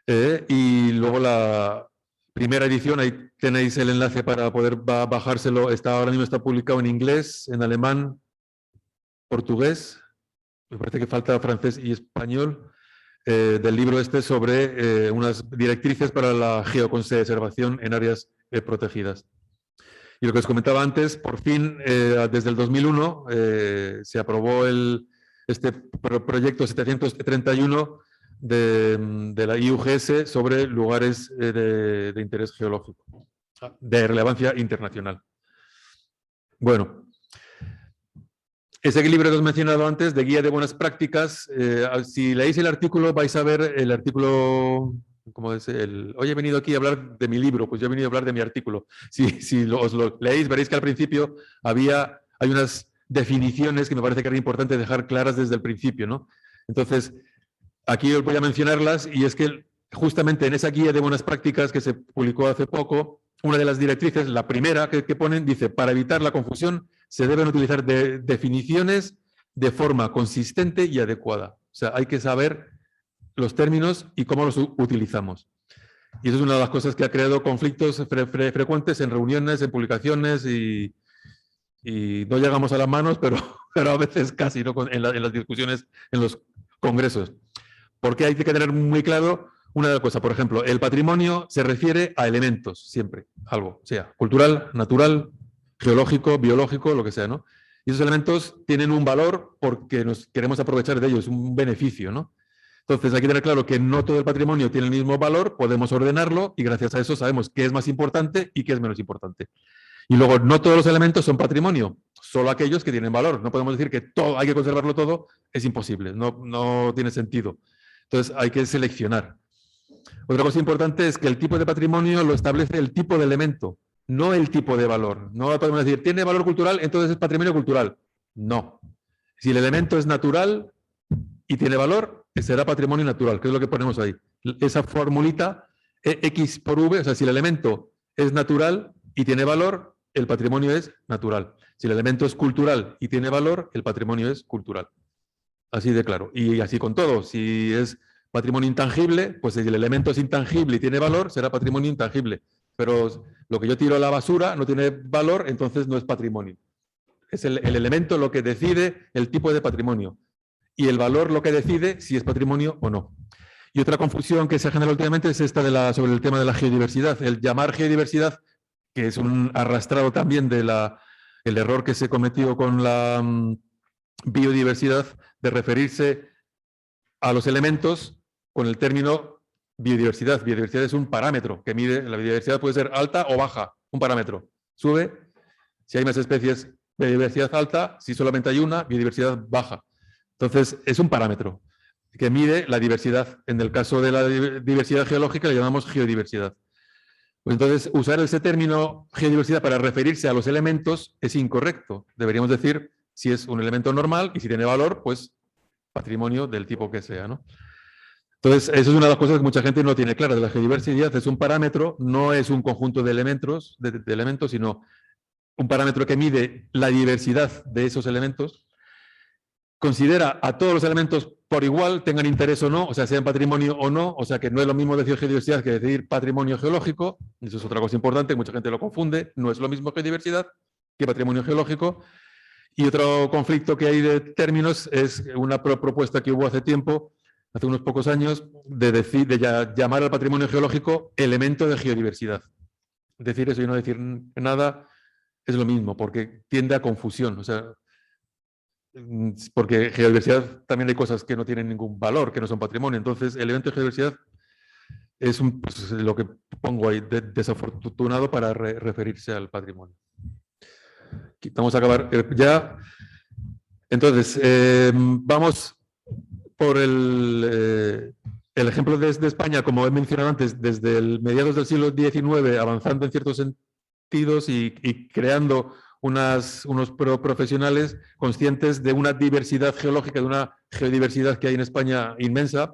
Y luego la primera edición, ahí tenéis el enlace para poder bajárselo, ahora mismo está publicado en inglés, en alemán, portugués, me parece que falta francés y español, del libro este sobre unas directrices para la geoconservación en áreas protegidas. Y lo que os comentaba antes, por fin, desde el 2001, se aprobó este proyecto 731 de la IUGS sobre lugares de interés geológico, de relevancia internacional. Bueno, ese libro que os he mencionado antes, de guía de buenas prácticas, si leéis el artículo vais a ver el artículo, como es hoy he venido aquí a hablar de mi libro, pues yo he venido a hablar de mi artículo. Si os lo leéis, veréis que al principio hay unas definiciones que me parece que era importante dejar claras desde el principio, ¿no? Entonces, aquí os voy a mencionarlas, y es que justamente en esa guía de buenas prácticas que se publicó hace poco, una de las directrices, la primera que ponen, dice, para evitar la confusión se deben utilizar definiciones de forma consistente y adecuada. O sea, hay que saber los términos y cómo los utilizamos. Y eso es una de las cosas que ha creado conflictos frecuentes en reuniones, en publicaciones y no llegamos a las manos, pero a veces casi, ¿no? en las discusiones, en los congresos. Porque hay que tener muy claro una cosa. Por ejemplo, el patrimonio se refiere a elementos, siempre, algo, sea cultural, natural, geológico, biológico, lo que sea, ¿no? Y esos elementos tienen un valor porque nos queremos aprovechar de ellos, un beneficio, ¿no? Entonces hay que tener claro que no todo el patrimonio tiene el mismo valor, podemos ordenarlo y gracias a eso sabemos qué es más importante y qué es menos importante. Y luego, no todos los elementos son patrimonio, solo aquellos que tienen valor. No podemos decir que todo, hay que conservarlo todo, es imposible, no tiene sentido. Entonces hay que seleccionar. Otra cosa importante es que el tipo de patrimonio lo establece el tipo de elemento, no el tipo de valor. No podemos decir, tiene valor cultural, entonces es patrimonio cultural. No. Si el elemento es natural y tiene valor, será patrimonio natural, que es lo que ponemos ahí. Esa formulita, X por V, o sea, si el elemento es natural y tiene valor, el patrimonio es natural. Si el elemento es cultural y tiene valor, el patrimonio es cultural. Así de claro. Y así con todo. Si es patrimonio intangible, pues si el elemento es intangible y tiene valor, será patrimonio intangible. Pero lo que yo tiro a la basura no tiene valor, entonces no es patrimonio. Es el elemento lo que decide el tipo de patrimonio. Y el valor lo que decide si es patrimonio o no. Y otra confusión que se ha generado últimamente es esta sobre el tema de la geodiversidad. El llamar geodiversidad, que es un arrastrado también del error que se cometió con la biodiversidad, de referirse a los elementos con el término biodiversidad. Biodiversidad es un parámetro que mide, la biodiversidad puede ser alta o baja, un parámetro. Sube, si hay más especies, biodiversidad alta, si solamente hay una, biodiversidad baja. Entonces, es un parámetro que mide la diversidad. En el caso de la diversidad geológica le llamamos geodiversidad. Pues entonces, usar ese término geodiversidad para referirse a los elementos es incorrecto. Deberíamos decir si es un elemento normal y si tiene valor, pues patrimonio del tipo que sea, ¿no? Entonces, eso es una de las cosas que mucha gente no tiene clara. La geodiversidad es un parámetro, no es un conjunto de elementos, sino un parámetro que mide la diversidad de esos elementos. Considera a todos los elementos por igual, tengan interés o no, o sea, sean patrimonio o no, o sea, que no es lo mismo decir geodiversidad que decir patrimonio geológico. Eso es otra cosa importante, mucha gente lo confunde. No es lo mismo geodiversidad que patrimonio geológico. Y otro conflicto que hay de términos es una propuesta que hubo hace tiempo, hace unos pocos años, de llamar al patrimonio geológico elemento de geodiversidad. Decir eso y no decir nada es lo mismo, porque tiende a confusión. O sea, porque geodiversidad también hay cosas que no tienen ningún valor, que no son patrimonio. Entonces, el elemento de geodiversidad es pues, lo que pongo ahí, desafortunado para referirse al patrimonio. Vamos a acabar ya. Entonces, vamos por el ejemplo de España, como he mencionado antes, desde mediados del siglo XIX, avanzando en ciertos sentidos y creando unos profesionales conscientes de una diversidad geológica, de una geodiversidad que hay en España inmensa,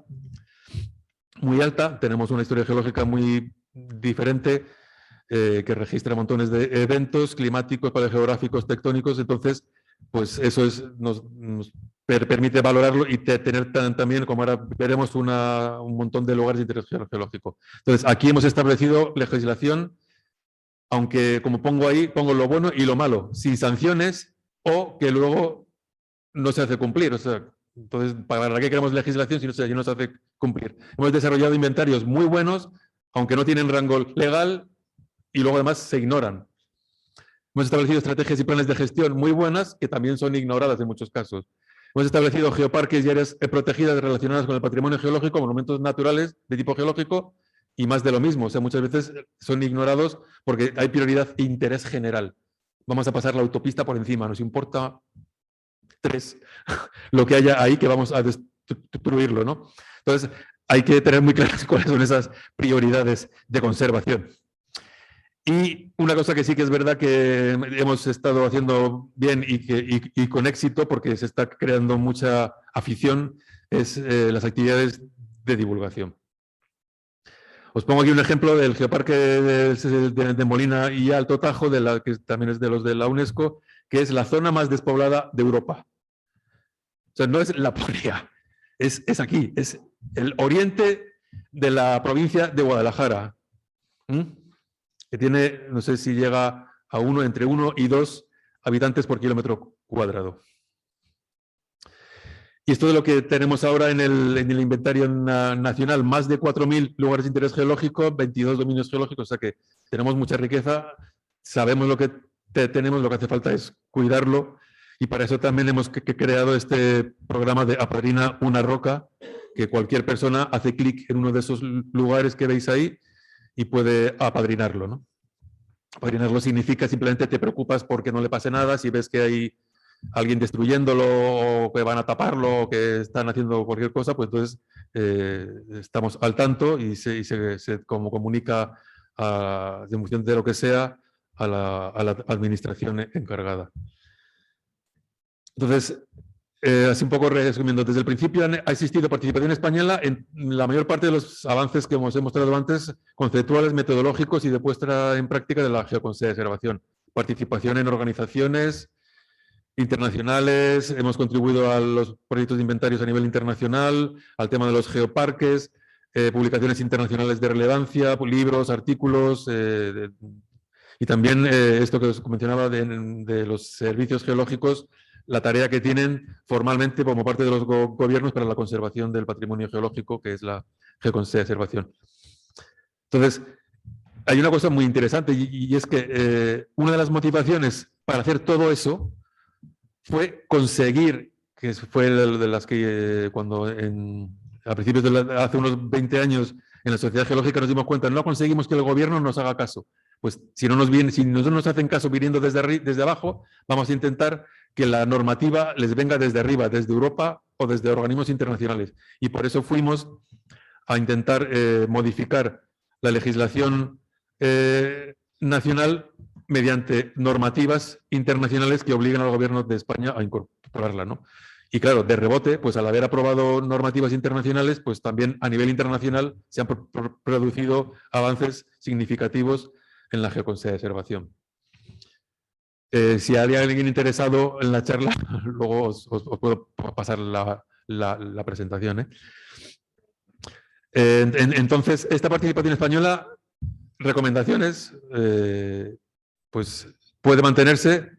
muy alta. Tenemos una historia geológica muy diferente, que registra montones de eventos climáticos, paleogeográficos, tectónicos. Entonces, pues eso nos permite valorarlo y tener también, como ahora veremos, un montón de lugares de interés geológico. Entonces, aquí hemos establecido legislación, aunque como pongo ahí, pongo lo bueno y lo malo, sin sanciones o que luego no se hace cumplir. O sea, entonces, ¿para qué queremos legislación si no se hace cumplir? Hemos desarrollado inventarios muy buenos, aunque no tienen rango legal, y luego además se ignoran. Hemos establecido estrategias y planes de gestión muy buenas que también son ignoradas en muchos casos. Hemos establecido geoparques y áreas protegidas relacionadas con el patrimonio geológico, monumentos naturales de tipo geológico y más de lo mismo. O sea, muchas veces son ignorados porque hay prioridad e interés general. Vamos a pasar la autopista por encima, nos importa lo que haya ahí que vamos a destruirlo, ¿no? Entonces, hay que tener muy claras cuáles son esas prioridades de conservación. Y una cosa que sí que es verdad que hemos estado haciendo bien y con éxito, porque se está creando mucha afición, es las actividades de divulgación. Os pongo aquí un ejemplo del Geoparque de Molina y Alto Tajo, que también es de los de la UNESCO, que es la zona más despoblada de Europa. O sea, no es Laponia, es aquí, es el oriente de la provincia de Guadalajara, que tiene, no sé si llega a entre 1 y 2 habitantes por kilómetro cuadrado. Y esto de lo que tenemos ahora en el inventario nacional, más de 4.000 lugares de interés geológico, 22 dominios geológicos, o sea que tenemos mucha riqueza, sabemos lo que tenemos, lo que hace falta es cuidarlo, y para eso también hemos creado este programa de Apadrina una roca, que cualquier persona hace clic en uno de esos lugares que veis ahí y puede apadrinarlo, ¿no? Apadrinarlo significa simplemente te preocupas porque no le pase nada, si ves que hay alguien destruyéndolo o que van a taparlo o que están haciendo cualquier cosa, pues entonces estamos al tanto y se como comunica en función de lo que sea a la administración encargada. Entonces, así un poco resumiendo, desde el principio ha existido participación española en la mayor parte de los avances que os he mostrado antes, conceptuales, metodológicos y de puesta en práctica de la geoconservación. Participación en organizaciones internacionales, hemos contribuido a los proyectos de inventarios a nivel internacional, al tema de los geoparques, publicaciones internacionales de relevancia, libros, artículos, y también esto que os mencionaba de los servicios geológicos, la tarea que tienen formalmente como parte de los gobiernos para la conservación del patrimonio geológico, que es la geoconservación. Entonces, hay una cosa muy interesante y es que una de las motivaciones para hacer todo eso fue conseguir, que fue de las que cuando a principios de hace unos 20 años en la Sociedad Geológica nos dimos cuenta, no conseguimos que el gobierno nos haga caso. Pues si nosotros nos hacen caso viniendo desde abajo, vamos a intentar que la normativa les venga desde arriba, desde Europa o desde organismos internacionales. Y por eso fuimos a intentar modificar la legislación nacional mediante normativas internacionales que obliguen al gobierno de España a incorporarla, ¿no? Y claro, de rebote, pues al haber aprobado normativas internacionales, pues también a nivel internacional se han producido avances significativos en la geoconservación. Si hay alguien interesado en la charla, luego os puedo pasar la presentación. Entonces, esta participación española, recomendaciones, pues puede mantenerse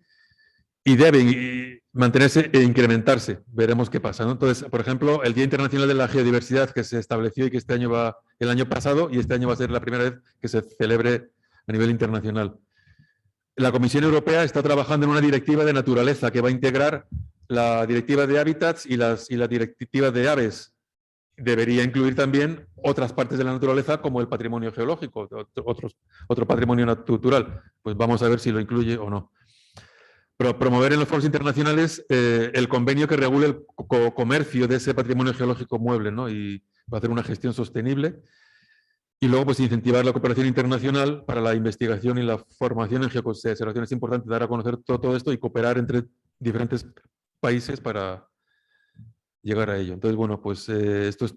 y debe mantenerse e incrementarse. Veremos qué pasa, ¿no? Entonces, por ejemplo, el Día Internacional de la Geodiversidad, que se estableció y que este año el año pasado, y este año va a ser la primera vez que se celebre a nivel internacional. La Comisión Europea está trabajando en una directiva de naturaleza que va a integrar la directiva de hábitats y la directiva de aves. Debería incluir también otras partes de la naturaleza como el patrimonio geológico, otro patrimonio natural. Pues vamos a ver si lo incluye o no. Pero promover en los foros internacionales el convenio que regule el comercio de ese patrimonio geológico mueble, ¿no? Y va a hacer una gestión sostenible. Y luego, pues, incentivar la cooperación internacional para la investigación y la formación en geoconservación. Es importante dar a conocer todo esto y cooperar entre diferentes países para llegar a ello. Entonces, bueno, pues esto es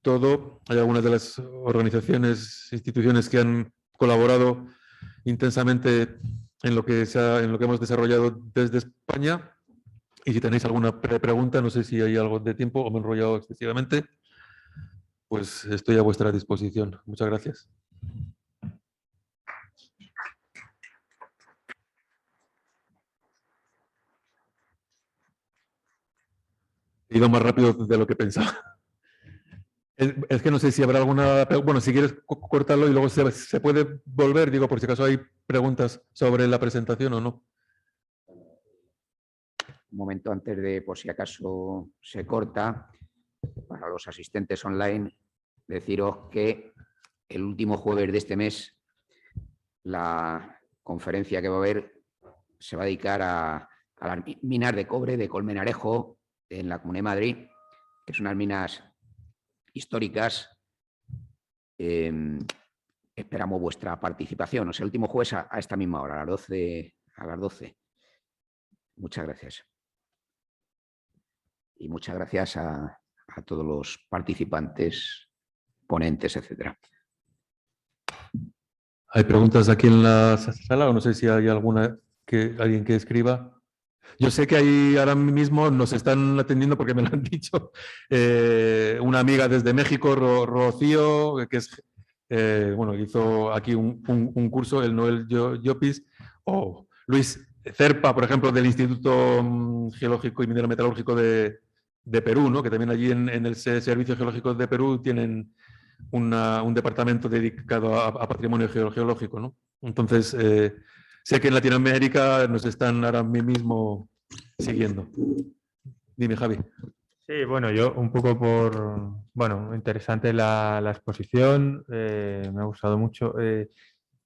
todo. Hay algunas de las organizaciones, instituciones que han colaborado intensamente en lo que hemos desarrollado desde España. Y si tenéis alguna pregunta, no sé si hay algo de tiempo o me he enrollado excesivamente, pues estoy a vuestra disposición. Muchas gracias. He ido más rápido de lo que pensaba. Es que no sé si habrá alguna... Bueno, si quieres cortarlo y luego se puede volver, digo, por si acaso hay preguntas sobre la presentación o no. Un momento antes de, por si acaso se corta, para los asistentes online, deciros que el último jueves de este mes la conferencia que va a haber se va a dedicar a las minas de cobre de Colmenarejo en la Comunidad de Madrid, que son unas minas históricas. Esperamos vuestra participación. O sea, el último jueves a esta misma hora, a las 12. Muchas gracias. Y muchas gracias a todos los participantes, ponentes, etcétera. ¿Hay preguntas aquí en la sala o no sé si hay alguien que escriba? Yo sé que ahí ahora mismo nos están atendiendo porque me lo han dicho una amiga desde México, Rocío, que es, bueno, hizo aquí un curso, el Noel Llopis, o Luis Cerpa, por ejemplo, del Instituto Geológico y Minero Metalúrgico de Perú, ¿no? Que también allí en el Servicio Geológico de Perú tienen un departamento dedicado a patrimonio geológico, ¿no? Entonces, sé que en Latinoamérica nos están ahora mismo siguiendo. Dime, Javi. Sí, bueno, yo un poco bueno, interesante la exposición, me ha gustado mucho.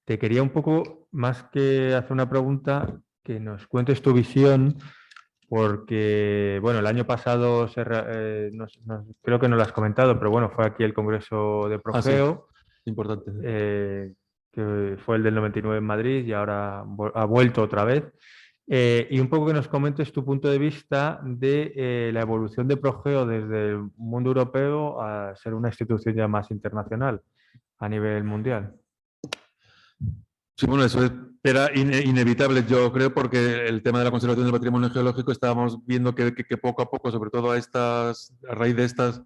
Te quería un poco, más que hacer una pregunta, que nos cuentes tu visión, porque, bueno, el año pasado, creo que no lo has comentado, pero bueno, fue aquí el Congreso de Progeo, Importante. que fue el del 99 en Madrid y ahora ha vuelto otra vez. Y un poco que nos comentes tu punto de vista de la evolución de Progeo desde el mundo europeo a ser una institución ya más internacional a nivel mundial. Sí, bueno, eso era inevitable, yo creo, porque el tema de la conservación del patrimonio geológico estábamos viendo que poco a poco, sobre todo a raíz de estas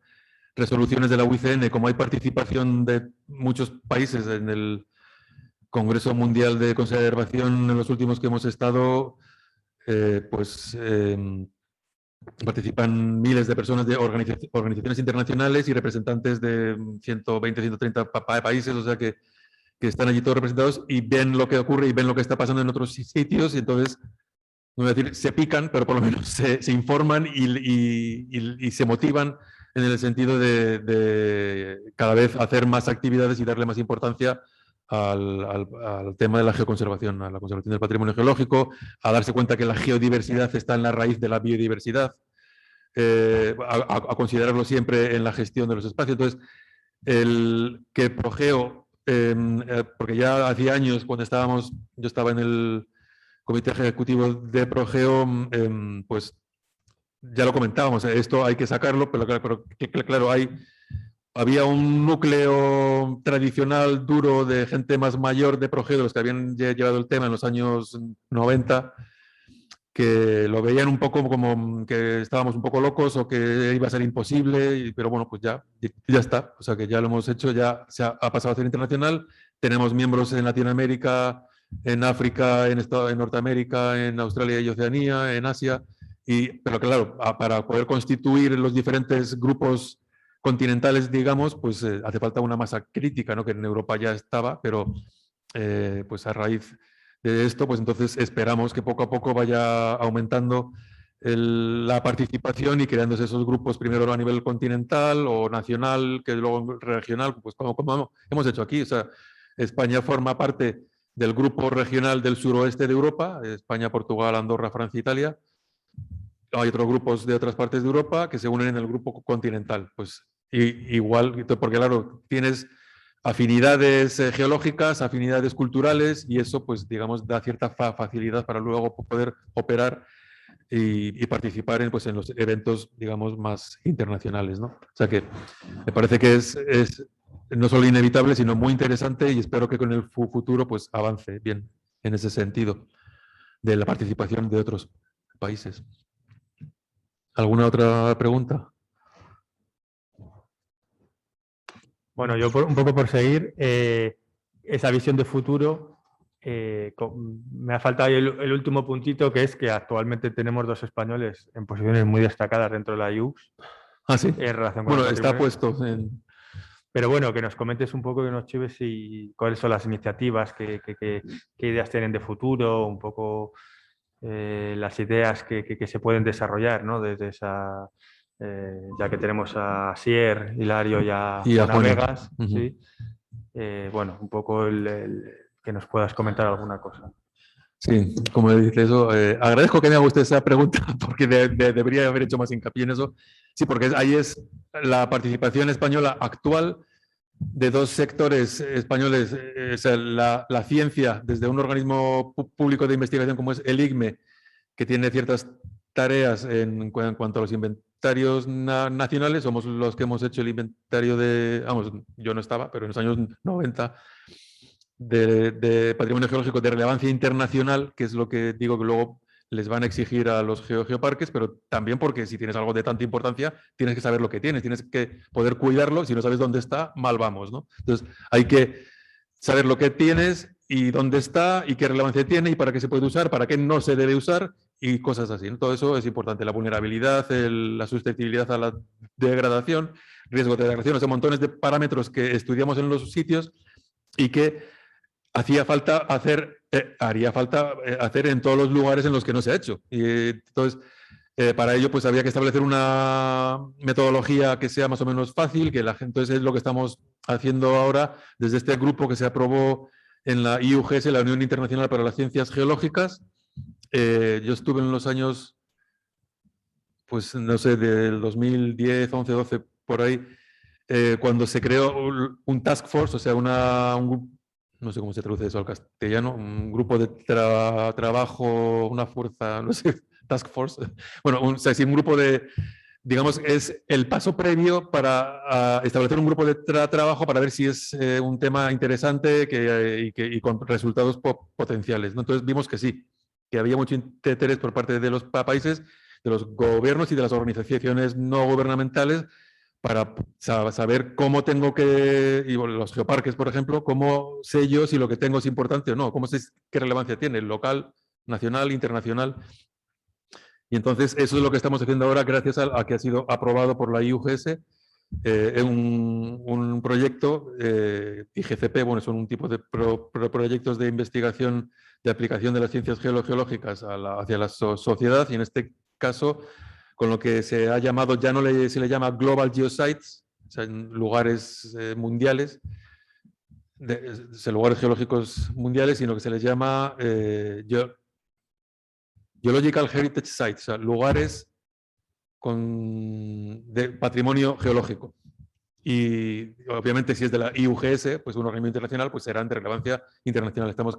resoluciones de la UICN, como hay participación de muchos países en el Congreso Mundial de Conservación en los últimos que hemos estado, participan miles de personas de organizaciones internacionales y representantes de 120, 130 países, o sea que están allí todos representados y ven lo que ocurre y ven lo que está pasando en otros sitios y entonces, no voy a decir se pican, pero por lo menos se informan y se motivan en el sentido de cada vez hacer más actividades y darle más importancia al tema de la geoconservación, a la conservación del patrimonio geológico, a darse cuenta que la geodiversidad está en la raíz de la biodiversidad, a considerarlo siempre en la gestión de los espacios. Entonces, el que Progeo, porque ya hacía años cuando yo estaba en el comité ejecutivo de Progeo, pues ya lo comentábamos, esto hay que sacarlo, pero claro, había un núcleo tradicional duro de gente más mayor de Progeo, de los que habían llevado el tema en los años 90, que lo veían un poco como que estábamos un poco locos o que iba a ser imposible, pero bueno, pues ya está, o sea que ya lo hemos hecho, ya ha pasado a ser internacional, tenemos miembros en Latinoamérica, en África, en Norteamérica, en Australia y Oceanía, en Asia, pero claro, para poder constituir los diferentes grupos continentales, digamos, pues hace falta una masa crítica, ¿no? Que en Europa ya estaba, pero pues a raíz de esto, pues entonces esperamos que poco a poco vaya aumentando la participación y creándose esos grupos primero a nivel continental o nacional, que luego regional, pues como hemos hecho aquí. O sea, España forma parte del grupo regional del suroeste de Europa, España, Portugal, Andorra, Francia, Italia. Hay otros grupos de otras partes de Europa que se unen en el grupo continental. Pues igual, porque claro, tienes afinidades geológicas, afinidades culturales y eso, pues, digamos, da cierta facilidad para luego poder operar y participar en, pues, en los eventos, digamos, más internacionales, ¿no? O sea que me parece que es no solo inevitable, sino muy interesante y espero que con el futuro, pues, avance bien en ese sentido de la participación de otros países. ¿Alguna otra pregunta? Bueno, yo un poco por seguir, esa visión de futuro, me ha faltado el último puntito, que es que actualmente tenemos 2 españoles en posiciones muy destacadas dentro de la IUCS. Ah, sí. En relación con Bueno, el está patrimonio. puesto en... Pero bueno, que nos comentes un poco, que nos chives y cuáles son las iniciativas, qué ideas tienen de futuro, un poco las ideas que se pueden desarrollar, ¿no? Desde esa, ya que tenemos a Sier, Hilario y a Juana Vegas, ¿sí? Bueno, un poco que nos puedas comentar alguna cosa. Sí, como dice eso, agradezco que me haga usted esa pregunta porque debería haber hecho más hincapié en eso. Sí, porque ahí es la participación española actual de 2 sectores españoles, o sea, la ciencia desde un organismo público de investigación como es el IGME, que tiene ciertas tareas en cuanto a los inventarios nacionales. Somos los que hemos hecho el inventario vamos, yo no estaba, pero en los años 90 de patrimonio geológico de relevancia internacional, que es lo que digo que luego les van a exigir a los geoparques, pero también porque si tienes algo de tanta importancia, tienes que saber lo que tienes que poder cuidarlo. Si no sabes dónde está, mal vamos, ¿no? Entonces, hay que saber lo que tienes y dónde está y qué relevancia tiene y para qué se puede usar, para qué no se debe usar y cosas así, ¿no? Todo eso es importante. La vulnerabilidad, la susceptibilidad a la degradación, riesgo de degradación, o sea, montones de parámetros que estudiamos en los sitios y que haría falta hacer en todos los lugares en los que no se ha hecho. Y entonces, para ello, pues había que establecer una metodología que sea más o menos fácil, que la gente, entonces es lo que estamos haciendo ahora desde este grupo que se aprobó en la IUGS, la Unión Internacional para las Ciencias Geológicas. Yo estuve en los años, pues no sé, del 2010, 11, 12, por ahí, cuando se creó un task force, o sea, no sé cómo se traduce eso al castellano, un grupo de trabajo, una fuerza, no sé, task force. Bueno, un grupo de, digamos, es el paso previo para establecer un grupo de trabajo para ver si es un tema interesante y con resultados potenciales, ¿no? Entonces vimos que sí, que había mucho interés por parte de los países, de los gobiernos y de las organizaciones no gubernamentales para saber cómo tengo que, y los geoparques, por ejemplo, cómo sé yo si lo que tengo es importante o no, cómo sé qué relevancia tiene, local, nacional, internacional. Y entonces eso es lo que estamos haciendo ahora gracias a que ha sido aprobado por la IUGS, un proyecto, IGCP, bueno, son un tipo de proyectos de investigación de aplicación de las ciencias geológicas hacia la sociedad, y en este caso con lo que se ha llamado, ya no se le llama Global Geosites, o sea, en lugares mundiales, lugares geológicos mundiales, sino que se les llama Geological Heritage Sites, o sea, lugares de patrimonio geológico. Y obviamente si es de la IUGS, pues un organismo internacional, pues serán de relevancia internacional. Estamos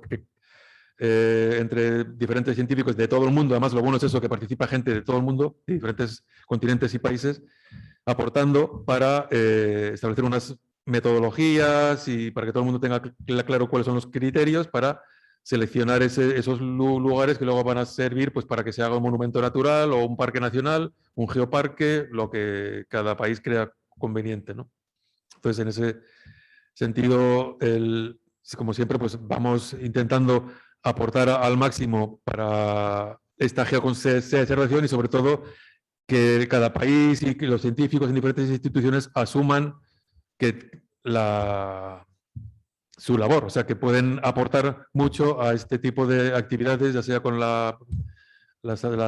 entre diferentes científicos de todo el mundo, además lo bueno es eso, que participa gente de todo el mundo, de diferentes continentes y países, aportando para establecer unas metodologías y para que todo el mundo tenga claro cuáles son los criterios para seleccionar esos lugares que luego van a servir pues, para que se haga un monumento natural o un parque nacional, un geoparque, lo que cada país crea conveniente, ¿no? Entonces, en ese sentido, como siempre, pues vamos intentando aportar al máximo para esta geoconservación y sobre todo que cada país y que los científicos en diferentes instituciones asuman que su labor, o sea, que pueden aportar mucho a este tipo de actividades, ya sea con las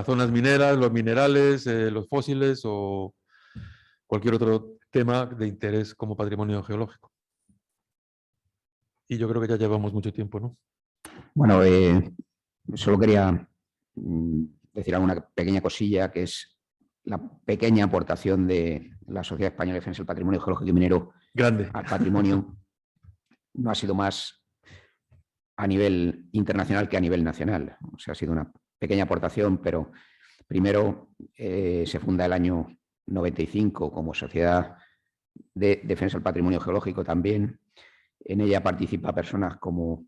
zonas mineras, los minerales, los fósiles o cualquier otro tema de interés como patrimonio geológico. Y yo creo que ya llevamos mucho tiempo, ¿no? Bueno, solo quería decir alguna pequeña cosilla, que es la pequeña aportación de la Sociedad Española de Defensa del Patrimonio Geológico y Minero Grande. Al patrimonio. No ha sido más a nivel internacional que a nivel nacional. O sea, ha sido una pequeña aportación, pero primero se funda el año 95 como Sociedad de Defensa del Patrimonio Geológico también. En ella participa personas como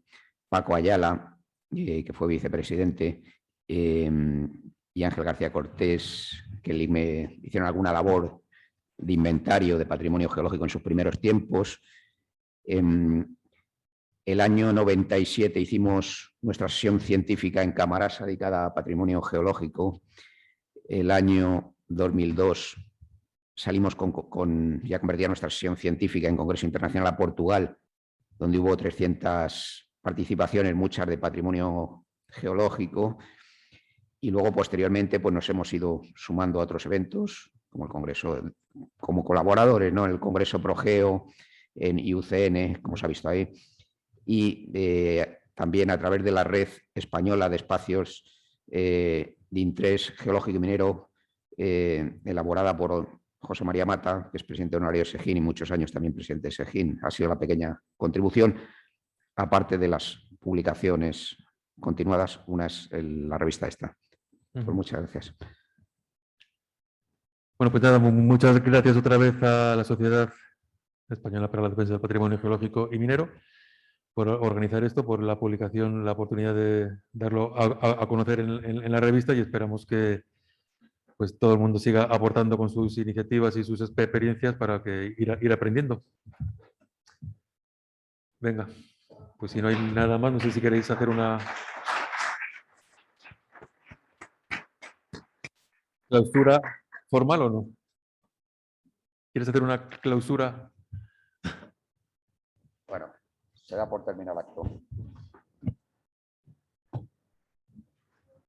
Paco Ayala, que fue vicepresidente, y Ángel García Cortés, que hicieron alguna labor de inventario de patrimonio geológico en sus primeros tiempos. El año 97 hicimos nuestra sesión científica en Camarasa dedicada a patrimonio geológico. El año 2002 salimos ya convertía nuestra sesión científica en Congreso Internacional a Portugal, donde hubo 300 participaciones, muchas de patrimonio geológico. Y luego, posteriormente, pues nos hemos ido sumando a otros eventos, como el Congreso, como colaboradores, ¿no? En el Congreso Progeo, en IUCN, como se ha visto ahí, y también a través de la Red Española de Espacios de Interés Geológico y Minero, elaborada por José María Mata, que es presidente honorario de SEGIN y muchos años también presidente de SEGIN. Ha sido la pequeña contribución, aparte de las publicaciones continuadas, una es la revista esta. Pues muchas gracias. Bueno, pues nada, muchas gracias otra vez a la Sociedad Española para la Defensa del Patrimonio Geológico y Minero. por organizar esto, por la publicación, la oportunidad de darlo a conocer en la revista, y esperamos que pues, todo el mundo siga aportando con sus iniciativas y sus experiencias para que ir aprendiendo. Venga, pues si no hay nada más, no sé si queréis hacer una clausura formal o no. ¿Quieres hacer una clausura? Bueno, se da por terminado el acto.